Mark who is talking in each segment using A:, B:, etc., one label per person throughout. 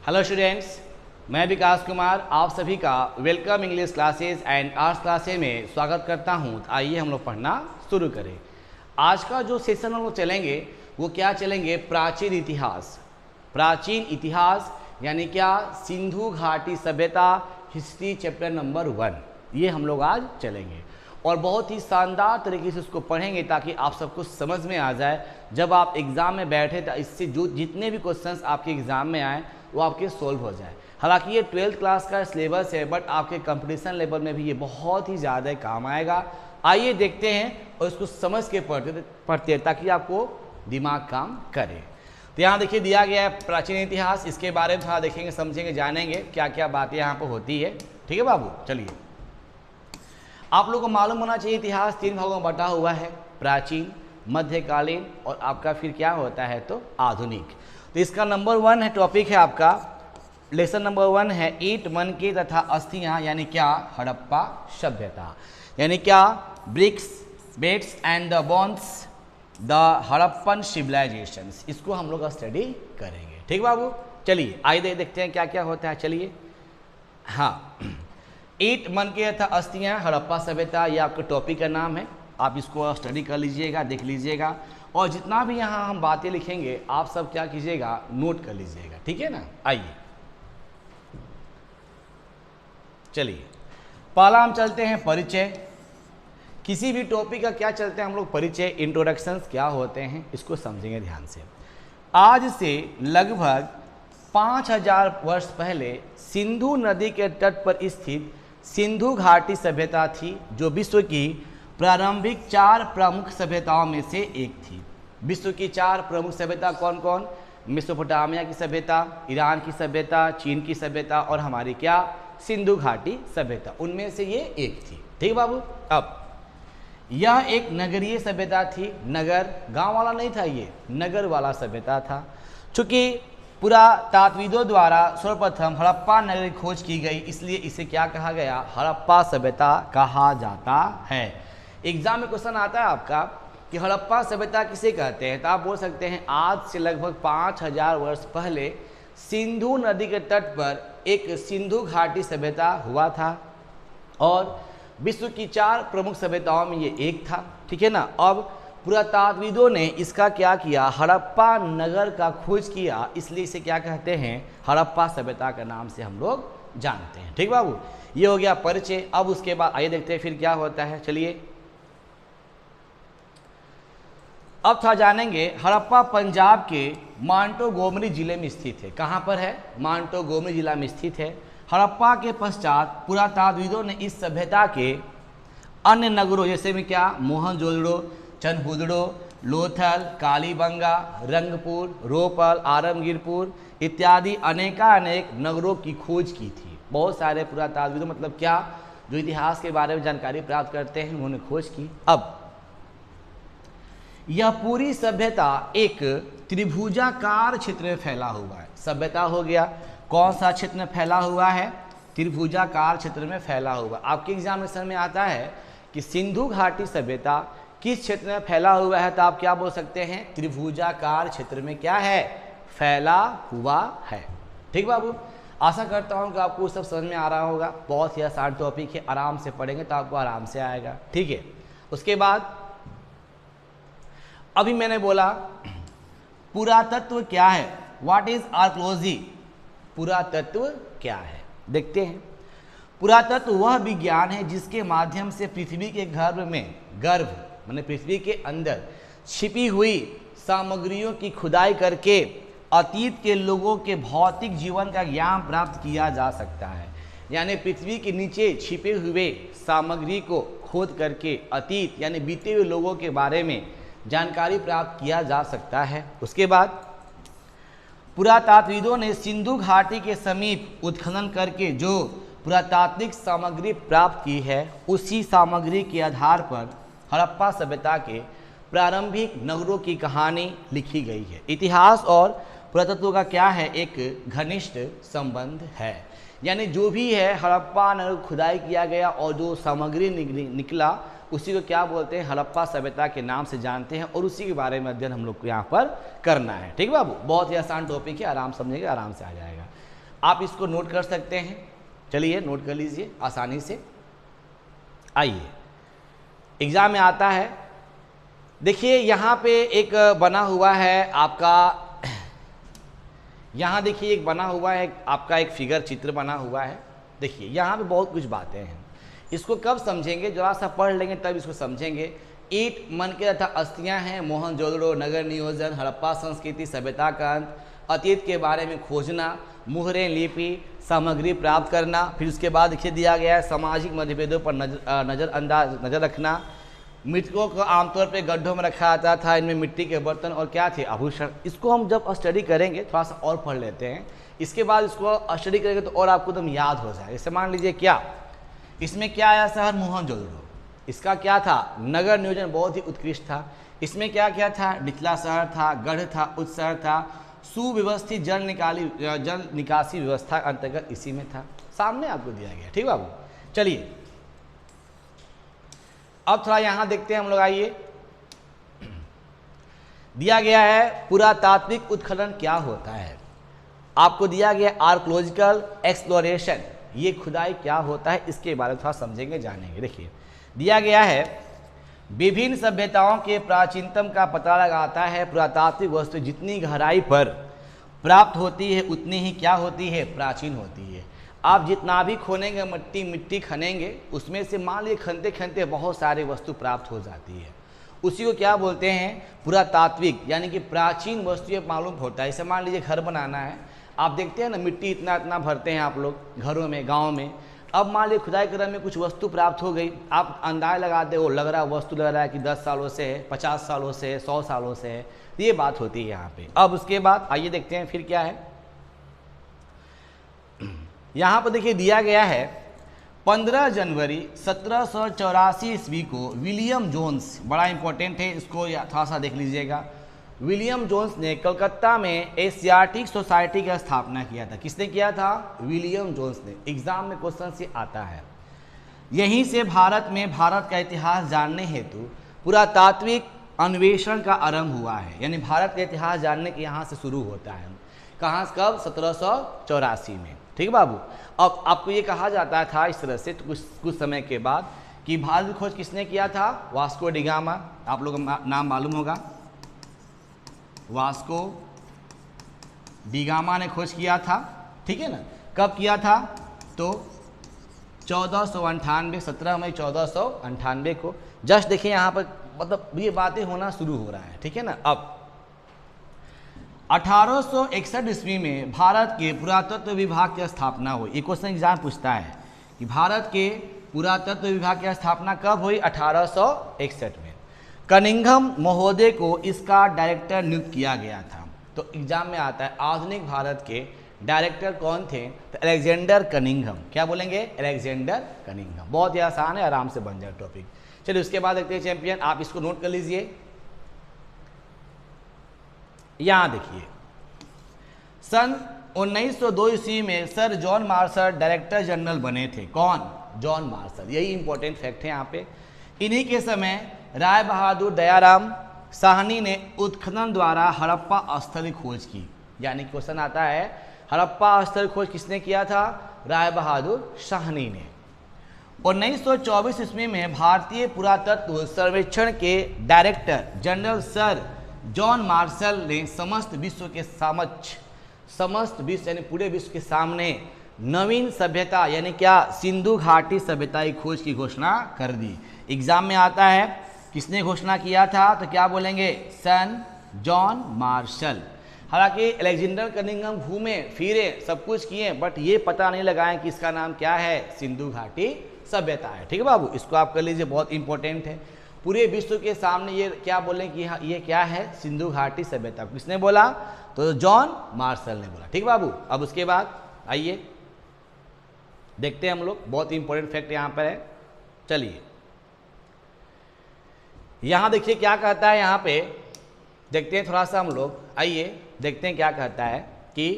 A: Hello students, मैं विकास कुमार आप सभी का welcome English classes and arts classes में स्वागत करता हूं। तो आइए हम लोग पढ़ना शुरू करें। आज का जो सेशन हम लोग चलेंगे वो क्या चलेंगे, प्राचीन इतिहास। प्राचीन इतिहास यानी क्या, सिंधु घाटी सभ्यता हिस्ट्री चैप्टर नंबर 1, ये हम लोग आज चलेंगे और बहुत ही शानदार तरीके से उसको पढ़ेंगे ताकि आप सबको समझ में आ जाए। जब आप एग्ज़ाम में बैठे तो इससे जो जितने भी क्वेश्चंस आपके एग्ज़ाम में आए वो आपके सोल्व हो जाए। हालांकि ये 12th क्लास का सिलेबस है, बट आपके कंपटीशन लेवल में भी ये बहुत ही ज़्यादा काम आएगा। आइए देखते हैं और इसको समझ के पढ़ते हैं ताकि आपको दिमाग काम करे। तो यहाँ देखिए दिया गया है प्राचीन इतिहास, इसके बारे में थोड़ा देखेंगे, समझेंगे, जानेंगे क्या क्या बातें यहाँ पर होती है। ठीक है बाबू, चलिए। आप लोगों को मालूम होना चाहिए इतिहास 3 भागों में बटा हुआ है, प्राचीन, मध्यकालीन और आपका फिर क्या होता है तो आधुनिक। तो इसका नंबर 1 है, टॉपिक है आपका, लेसन नंबर 1 है ईंट, मनके तथा अस्थियां यानी क्या, हड़प्पा सभ्यता। यानी क्या, bricks, beads and the bones the Harappan civilisations, इसको हम लोग स्टडी करेंगे। ठीक बाबू, चलिए आइए देखते हैं क्या क्या होता है। चलिए, हाँ, ईंट, मनके तथा अस्थियां हड़प्पा सभ्यता, ये आपके टॉपिक का नाम है। आप इसको स्टडी कर लीजिएगा, देख लीजिएगा और जितना भी यहाँ हम बातें लिखेंगे आप सब क्या कीजिएगा, नोट कर लीजिएगा। ठीक है ना। आइए चलिए, पहला हम चलते हैं परिचय। किसी भी टॉपिक का क्या चलते हैं हम लोग, परिचय, इंट्रोडक्शंस क्या होते हैं, इसको समझेंगे ध्यान से। आज से लगभग 5000 वर्ष पहले सिंधु नदी के तट पर स्थित सिंधु घाटी सभ्यता थी, जो विश्व की प्रारंभिक 4 प्रमुख सभ्यताओं में से एक थी। विश्व की 4 प्रमुख सभ्यता कौन कौन, मेसोपोटामिया की सभ्यता, ईरान की सभ्यता, चीन की सभ्यता और हमारी क्या, सिंधु घाटी सभ्यता, उनमें से ये एक थी। ठीक बाबू। अब यह एक नगरीय सभ्यता थी, नगर, गांव वाला नहीं था, ये नगर वाला सभ्यता था। चूंकि पुरातात्विदों द्वारा सर्वप्रथम हड़प्पा नगर की खोज की गई, इसलिए इसे क्या कहा गया, हड़प्पा सभ्यता कहा जाता है। एग्जाम में क्वेश्चन आता है आपका कि हड़प्पा सभ्यता किसे कहते हैं, तो आप बोल सकते हैं आज से लगभग 5000 वर्ष पहले सिंधु नदी के तट पर एक सिंधु घाटी सभ्यता हुआ था और विश्व की 4 प्रमुख सभ्यताओं में ये एक था। ठीक है ना। अब पुरातात्विदों ने इसका क्या किया, हड़प्पा नगर का खोज किया, इसलिए इसे क्या कहते हैं, हड़प्पा सभ्यता के नाम से हम लोग जानते हैं। ठीक बाबू, ये हो गया परिचय। अब उसके बाद आइए देखते हैं फिर क्या होता है। चलिए, अब था जानेंगे, हड़प्पा पंजाब के मांटोगोमरी जिले में स्थित है। कहाँ पर है, मांटोगोमरी जिला में स्थित है। हड़प्पा के पश्चात पुरातात्विदों ने इस सभ्यता के अन्य नगरों जैसे में क्या, मोहनजोदड़ो, चनहुदड़ो, लोथल, कालीबंगा, रंगपुर, रोपल, आलमगीरपुर इत्यादि अनेक नगरों की खोज की थी। बहुत सारे पुरातात्विदों मतलब क्या, जो इतिहास के बारे में जानकारी प्राप्त करते हैं, उन्होंने खोज की। अब यह पूरी सभ्यता एक त्रिभुजाकार क्षेत्र में फैला हुआ है। सभ्यता हो गया, कौन सा क्षेत्र में फैला हुआ है, त्रिभुजाकार क्षेत्र में फैला हुआ। आपके एग्जामिनेशन में आता है कि सिंधु घाटी सभ्यता किस क्षेत्र में फैला हुआ है, तो आप क्या बोल सकते हैं, त्रिभुजाकार क्षेत्र में क्या है, फैला हुआ है। ठीक बाबू, आशा करता हूं कि आपको सब समझ में आ रहा होगा। बहुत ही आसान टॉपिक है, आराम से पढ़ेंगे तो आपको आराम से आएगा। ठीक है। उसके बाद अभी मैंने बोला पुरातत्व क्या है, व्हाट इज आर्कियोलॉजी, पुरातत्व क्या है, देखते हैं। पुरातत्व वह विज्ञान है जिसके माध्यम से पृथ्वी के गर्भ माने पृथ्वी के अंदर छिपी हुई सामग्रियों की खुदाई करके अतीत के लोगों के भौतिक जीवन का ज्ञान प्राप्त किया जा सकता है। यानी पृथ्वी के नीचे छिपे हुए सामग्री को खोद करके अतीत यानी बीते हुए लोगों के बारे में जानकारी प्राप्त किया जा सकता है। उसके बाद पुरातात्विदों ने सिंधु घाटी के समीप उत्खनन करके जो पुरातात्विक सामग्री प्राप्त की है, उसी सामग्री के आधार पर हड़प्पा सभ्यता के प्रारंभिक नगरों की कहानी लिखी गई है। इतिहास और पुरातत्व का क्या है, एक घनिष्ठ संबंध है। यानी जो भी है हड़प्पा नगर खुदाई किया गया और जो सामग्री निकला उसी को क्या बोलते हैं, हड़प्पा सभ्यता के नाम से जानते हैं और उसी के बारे में अध्ययन हम लोग को यहाँ पर करना है। ठीक बाबू, बहुत ही आसान टॉपिक है, आराम समझेंगे, आराम से आ जाएगा। आप इसको नोट कर सकते हैं। चलिए नोट कर लीजिए आसानी से। आइए एग्जाम में आता है, देखिए यहाँ पे एक बना हुआ है आपका, यहाँ देखिए एक बना हुआ है आपका एक फिगर चित्र बना हुआ है। देखिए यहाँ पे बहुत कुछ बातें हैं, इसको कब समझेंगे, जरा सा पढ़ लेंगे तब इसको समझेंगे। ईंट, मन के तथा अस्थियाँ हैं, मोहनजोदड़ो, नगर नियोजन, हड़प्पा संस्कृति, सभ्यता का अंत, अतीत के बारे में खोजना, मुहरें, लिपि, सामग्री प्राप्त करना। फिर उसके बाद देखिए दिया गया है सामाजिक मतभेदों पर नज़र रखना। मृतकों को आमतौर पे गड्ढों में रखा जाता था, इनमें मिट्टी के बर्तन और क्या थे, आभूषण। इसको हम जब स्टडी करेंगे थोड़ा सा और पढ़ लेते हैं, इसके बाद इसको स्टडी करेंगे तो और आपको एकदम याद हो जाए। जैसे मान लीजिए क्या इसमें क्या आया, शहर मोहनजोदड़ो, इसका क्या था, नगर नियोजन बहुत ही उत्कृष्ट था। इसमें क्या क्या था, निचला शहर था, गढ़ था, उच्च शहर था, सुव्यवस्थित जल निकासी व्यवस्था अंतर्गत इसी में था। सामने आपको दिया गया, ठीक बाबू। चलिए अब थोड़ा यहां देखते हैं हम लोग, आइए। दिया गया है पुरातात्विक उत्खनन क्या होता है, आपको दिया गया आर्कोलॉजिकल एक्सप्लोरेशन, ये खुदाई क्या होता है, इसके बारे में थोड़ा समझेंगे जानेंगे। देखिए दिया गया है विभिन्न सभ्यताओं के प्राचीनतम का पता लगाता है। पुरातात्विक वस्तु जितनी गहराई पर प्राप्त होती है उतनी ही क्या होती है, प्राचीन होती है। आप जितना भी खोनेंगे, मिट्टी खनेंगे, उसमें से मान लीजिए खनते खनते बहुत सारी वस्तु प्राप्त हो जाती है, उसी को क्या बोलते हैं, पुरातात्विक, यानी कि प्राचीन वस्तु मालूम होता है। जैसे मान लीजिए घर बनाना है, आप देखते हैं ना मिट्टी इतना इतना भरते हैं आप लोग घरों में, गाँव में। अब मान लीजिए खुदाई क्रम में कुछ वस्तु प्राप्त हो गई, आप अंदाज लगाते हो, लग रहा वस्तु लग रहा है कि 10 सालों से है, 50 सालों से है, 100 सालों से है, ये बात होती है यहाँ पे। अब उसके बाद आइए देखते हैं फिर क्या है। यहाँ पर देखिए दिया गया है 15 जनवरी 1784 ईस्वी को विलियम जोन्स, बड़ा इंपॉर्टेंट है, इसको थोड़ा सा देख लीजिएगा। विलियम जोन्स ने कलकत्ता में एशियाटिक सोसाइटी की स्थापना किया था। किसने किया था, विलियम जोन्स ने। एग्जाम में क्वेश्चन से आता है। यहीं से भारत में भारत का इतिहास जानने हेतु पुरातात्विक अन्वेषण का आरंभ हुआ है, यानी भारत का इतिहास जानने के यहाँ से शुरू होता है। कहाँ, कब, 1784 में, ठीक है बाबू। अब आपको ये कहा जाता था इस तरह से, तो कुछ समय के बाद कि भारत की खोज किसने किया था, वास्को डी गामा, आप लोगों को नाम मालूम होगा, वास्को डी गामा ने खोज किया था, ठीक है ना। कब किया था, तो 1498, 17 मई 1498 को। जस्ट देखिए यहाँ पर मतलब ये बातें होना शुरू हो रहा है, ठीक है ना। अब 1861 ईस्वी में भारत के पुरातत्व विभाग की स्थापना हुई। ये क्वेश्चन एग्जाम पूछता है कि भारत के पुरातत्व विभाग की स्थापना कब हुई, 1861 में। कनिंघम महोदय को इसका डायरेक्टर नियुक्त किया गया था। तो एग्जाम में आता है आधुनिक भारत के डायरेक्टर कौन थे, तो अलेक्जेंडर कनिंघम। क्या बोलेंगे, अलेक्जेंडर कनिंघम। बहुत ही आसान है, आराम से बन जाए टॉपिक। चलिए उसके बाद देखते हैं चैंपियन, आप इसको नोट कर लीजिए। यहां देखिए सन 1902 ईस्वी में sir John Marshall director general बने थे। कौन, जॉन मार्शल, यही इंपॉर्टेंट फैक्ट है यहाँ पे। इन्हीं के समय राय बहादुर दयाराम साहनी ने उत्खनन द्वारा हड़प्पा स्थल की खोज की। यानी क्वेश्चन आता है हड़प्पा स्थल खोज किसने किया था, राय बहादुर साहनी ने। 1924 ईस्वी में भारतीय पुरातत्व सर्वेक्षण के director general sir John Marshall ने समस्त विश्व के समक्ष, समस्त विश्व यानी पूरे विश्व के सामने नवीन सभ्यता यानी क्या, सिंधु घाटी सभ्यता की खोज की घोषणा कर दी। एग्जाम में आता है किसने घोषणा किया था, तो क्या बोलेंगे, सन जॉन मार्शल। हालांकि अलेक्जेंडर कनिंघम घूमे फिरे सब कुछ किए, बट ये पता नहीं लगाएं कि इसका नाम क्या है, सिंधु घाटी सभ्यता है। ठीक है बाबू, इसको आप कर लीजिए, बहुत इंपॉर्टेंट है। पूरे विश्व के सामने ये क्या बोलें कि ये क्या है, सिंधु घाटी सभ्यता। किसने बोला, तो जॉन मार्शल ने बोला। ठीक बाबू, अब उसके बाद आइए देखते हैं हम लोग, बहुत इंपॉर्टेंट फैक्ट यहाँ पर है। चलिए यहाँ देखिए क्या कहता है, यहाँ पे देखते हैं थोड़ा सा हम लोग, आइए देखते हैं क्या कहता है कि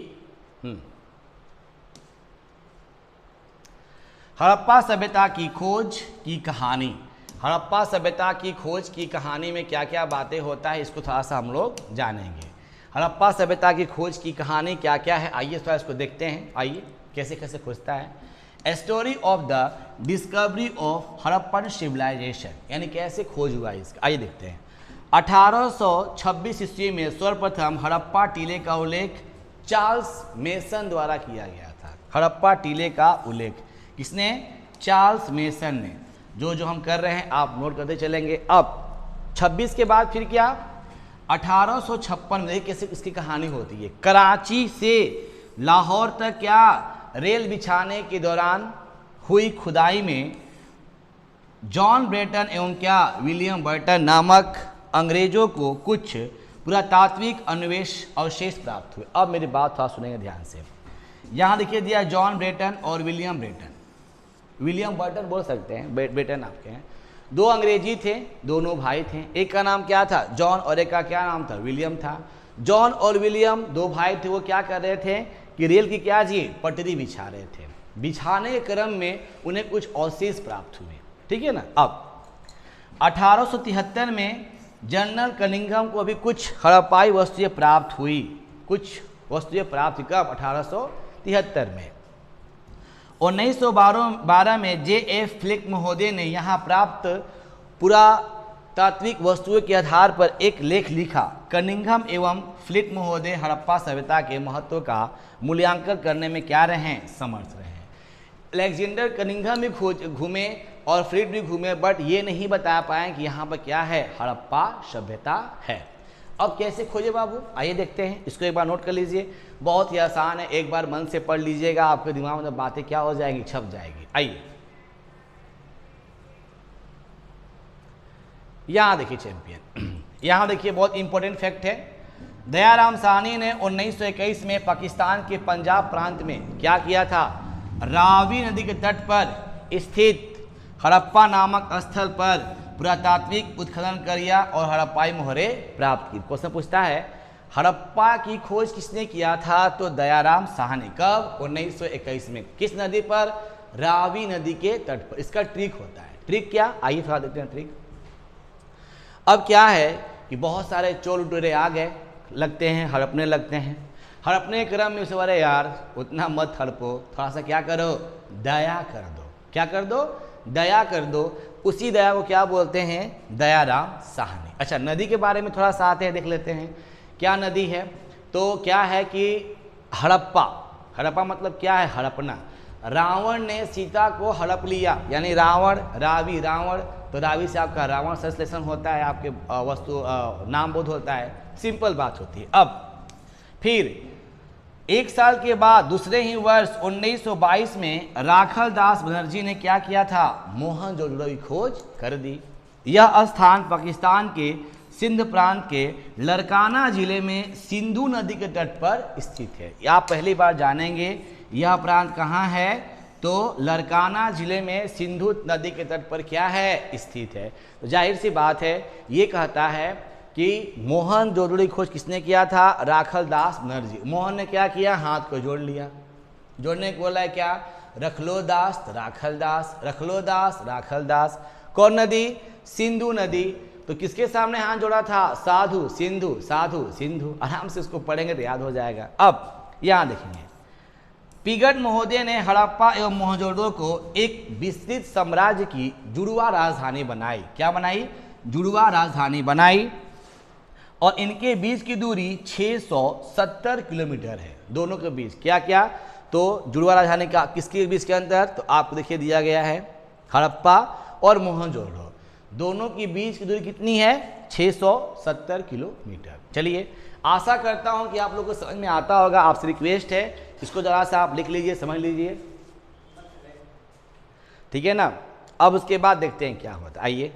A: हड़प्पा सभ्यता की खोज की कहानी। हड़प्पा सभ्यता की खोज की कहानी में क्या क्या बातें होता है, इसको थोड़ा सा हम लोग जानेंगे। हड़प्पा सभ्यता की खोज की कहानी क्या क्या है, आइए थोड़ा इसको देखते हैं। आइए कैसे कैसे खोजता है। A story of the discovery of Harappan civilisation, यानी कैसे खोज हुआ इसका, आइए देखते हैं। 1826 ईस्वी में सर्वप्रथम हड़प्पा टीले का उल्लेख चार्ल्स मेसन द्वारा किया गया था। हड़प्पा टीले का उल्लेख किसने? चार्ल्स मेसन ने। जो जो हम कर रहे हैं आप नोट करते चलेंगे। अब 26 के बाद फिर क्या? 1856 में कैसे इसकी कहानी होती है। कराची से लाहौर तक क्या रेल बिछाने के दौरान हुई खुदाई में जॉन ब्रेटन एवं क्या विलियम बर्टन नामक अंग्रेजों को कुछ पुरातात्विक अवशेष प्राप्त हुए। अब मेरी बात थोड़ा सुनेंगे ध्यान से। यहाँ देखिए दिया जॉन ब्रेटन और विलियम ब्रेटन। विलियम बर्टन बोल सकते हैं, ब्रेटन आपके हैं। दो अंग्रेजी थे, दोनों भाई थे। एक का नाम क्या था? जॉन, और एक का क्या नाम था? विलियम था। जॉन और विलियम दो भाई थे। वो क्या कर रहे थे कि रेल की क्या जी पटरी बिछा रहे थे। बिछाने के क्रम में उन्हें कुछ अवशेष प्राप्त हुए, ठीक है ना। अब 1873 में जनरल कनिंघम को अभी कुछ हड़प्पाई वस्तुएं प्राप्त हुई। कुछ वस्तुएं प्राप्त हुई कब? 1873 में। 1912 में J.F. फ्लिक महोदय ने यहाँ प्राप्त पुरातात्विक वस्तुओं के आधार पर एक लेख लिखा। कनिंघम एवं फ्लिक महोदय हड़प्पा सभ्यता के महत्व का मूल्यांकन करने में क्या रहे? समर्थ रहे। अलेक्जेंडर कनिंघम भी घूमे और फ्लिक भी घूमे, बट ये नहीं बता पाए कि यहाँ पर क्या है? हड़प्पा सभ्यता है। अब कैसे खोजे बाबू, आइए देखते हैं। इसको एक बार नोट कर लीजिए, बहुत ही आसान है। एक बार मन से पढ़ लीजिएगा, आपके दिमाग में बातें क्या हो जाएंगी? छप जाएगी। आइए यहां देखिए चैंपियन, यहां देखिए बहुत इंपॉर्टेंट फैक्ट है। दयाराम साहनी ने 1921 में पाकिस्तान के पंजाब प्रांत में क्या किया था? रावी नदी के तट पर स्थित हड़प्पा नामक स्थल पर पुरातात्विक उत्खनन किया और हड़प्पाई मोहरे प्राप्त की। क्वेश्चन पूछता है हड़प्पा की खोज किसने किया था? तो दयाराम साहनी। कब? 1921 में। किस नदी पर? रावी नदी के तट पर। इसका ट्रिक होता है। ट्रिक क्या? आइए थोड़ा देखते हैं ट्रिक। अब क्या है कि बहुत सारे चोर लुटेरे आ गए, लगते हैं हड़पने लगते हैं। हड़पने के क्रम में उसे बोले यार उतना मत हड़पो, थोड़ा सा क्या करो? दया कर दो। क्या कर दो? दया कर दो। उसी दया को क्या बोलते हैं? दयाराम साहनी। अच्छा, नदी के बारे में थोड़ा सा आते हैं, देख लेते हैं क्या नदी है। तो क्या है कि हड़प्पा, हड़प्पा मतलब क्या है? हड़पना। रावण ने सीता को हड़प लिया, यानी रावण, रावी, रावण, तो रावी से आपका रावण संश्लेषण होता है, आपके वस्तु नाम बोध होता है, सिंपल बात होती है। अब फिर एक साल के बाद दूसरे ही वर्ष 1922 में राखल दास बनर्जी ने क्या किया था? मोहनजोदड़ो की खोज कर दी। यह स्थान पाकिस्तान के सिंध प्रांत के लरकाना जिले में सिंधु नदी के तट पर स्थित है। आप पहली बार जानेंगे यह प्रांत कहाँ है, तो लरकाना जिले में सिंधु नदी के तट पर क्या है? स्थित है। तो जाहिर सी बात है, ये कहता है कि मोहनजोदड़ो की खोज किसने किया था? राखल दास बनर्जी। मोहन ने क्या किया? हाथ को जोड़ लिया। जोड़ने को बोला है क्या? रख लो दास राखल दास, रख लो दास राखल दास। कौन नदी? सिंधु नदी। तो किसके सामने हाथ जोड़ा था? साधु सिंधु, साधु सिंधु। आराम से उसको पढ़ेंगे तो याद हो जाएगा। अब यहाँ देखेंगे, पिगट महोदय ने हड़प्पा एवं मोहनजोदड़ो को एक विस्तृत साम्राज्य की जुड़वा राजधानी बनाई। क्या बनाई? जुड़वा राजधानी बनाई। और इनके बीच की दूरी 670 किलोमीटर है, दोनों के बीच। क्या क्या? तो जुड़वा राजधानी का किसके बीच के अंतर? तो आपको देखिए दिया गया है हड़प्पा और मोहनजोदड़ो, दोनों की बीच की दूरी कितनी है? 670 किलोमीटर। चलिए, आशा करता हूं कि आप लोगों को समझ में आता होगा। आपसे रिक्वेस्ट है इसको जरा सा आप लिख लीजिए, समझ लीजिए, ठीक है ना। अब उसके बाद देखते हैं क्या होता है। आइए,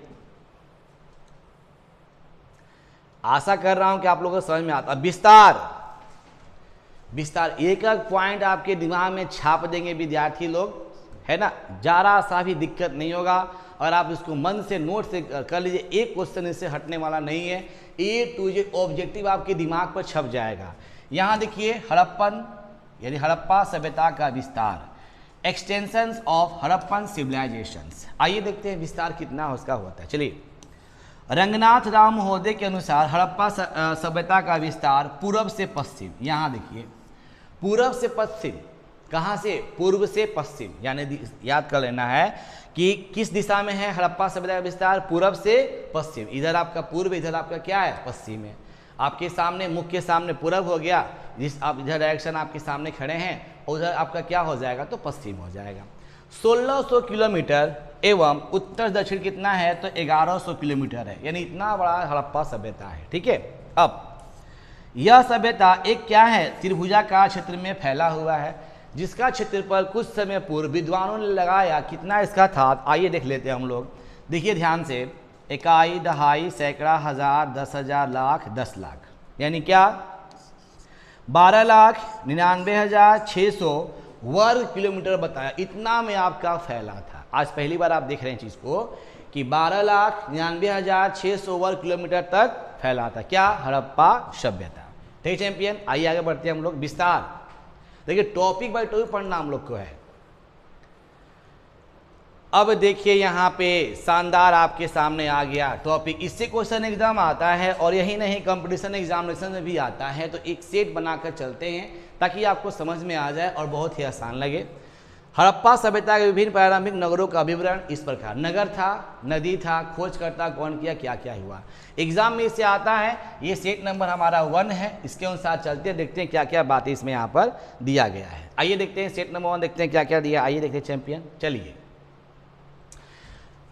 A: आशा कर रहा हूं कि आप लोगों को समझ में आता। विस्तार, विस्तार, एक एक पॉइंट आपके दिमाग में छाप देंगे विद्यार्थी लोग, है ना। जरा सा भी दिक्कत नहीं होगा और आप इसको मन से नोट से कर लीजिए। एक क्वेश्चन इससे हटने वाला नहीं है। ए टू जेड ऑब्जेक्टिव आपके दिमाग पर छप जाएगा। यहाँ देखिए हड़प्पन यानी हड़प्पा सभ्यता का विस्तार, एक्सटेंशंस ऑफ हड़प्पन सिविलाइजेशंस। आइए देखते हैं विस्तार कितना उसका होता है। चलिए, रंगनाथ राव महोदय के अनुसार हड़प्पा सभ्यता का विस्तार पूर्व से पश्चिम, यहाँ देखिए पूर्व से पश्चिम, कहाँ से? पूर्व से पश्चिम, यानी याद कर लेना है कि किस दिशा में है हड़प्पा सभ्यता का विस्तार? पूर्व से पश्चिम। इधर आपका पूर्व, इधर आपका क्या है? पश्चिम है। आपके सामने, मुख के सामने पूर्व हो गया, जिस आप इधर डायरेक्शन आपके सामने खड़े हैं, उधर आपका क्या हो जाएगा? तो पश्चिम हो जाएगा। 1600 किलोमीटर एवं उत्तर दक्षिण कितना है? तो 1100 किलोमीटर है, यानी इतना बड़ा हड़प्पा सभ्यता है। ठीक है, अब यह सभ्यता एक क्या है? त्रिभुजाकार क्षेत्र में फैला हुआ है, जिसका क्षेत्रफल कुछ समय पूर्व विद्वानों ने लगाया कितना इसका था? आइए देख लेते हैं हम लोग। देखिए ध्यान से, इकाई, दहाई, सैकड़ा, हजार, 10,000, लाख, 10 लाख, यानी क्या? 12,99,600 वर्ग किलोमीटर बताया, इतना में आपका फैला था। आज पहली बार आप देख रहे हैं चीज़ को कि 12,99,600 वर्ग किलोमीटर तक फैला था। क्या? हड़प्पा सभ्यता। ठीक चैंपियन, आइए आगे बढ़ते हैं हम लोग। विस्तार, देखिए टॉपिक बाय टॉपिक पढ़ना हम लोग को है। अब देखिए यहाँ पे शानदार आपके सामने आ गया टॉपिक, इससे क्वेश्चन एग्जाम आता है और यही नहीं कंपटीशन एग्जामिनेशन में भी आता है। तो एक सेट बनाकर चलते हैं ताकि आपको समझ में आ जाए और बहुत ही आसान लगे। हड़प्पा सभ्यता के विभिन्न प्रारंभिक नगरों का विवरण इस प्रकार। नगर था, नदी था, खोजकर्ता कौन किया, क्या क्या हुआ। एग्जाम में इससे आता है, ये सेट नंबर हमारा 1 है। इसके अनुसार चलते हैं, देखते हैं क्या क्या बातें इसमें यहाँ पर दिया गया है। आइए देखते हैं सेट नंबर 1, देखते हैं क्या क्या दिया। आइए देखते हैं चैंपियन, चलिए।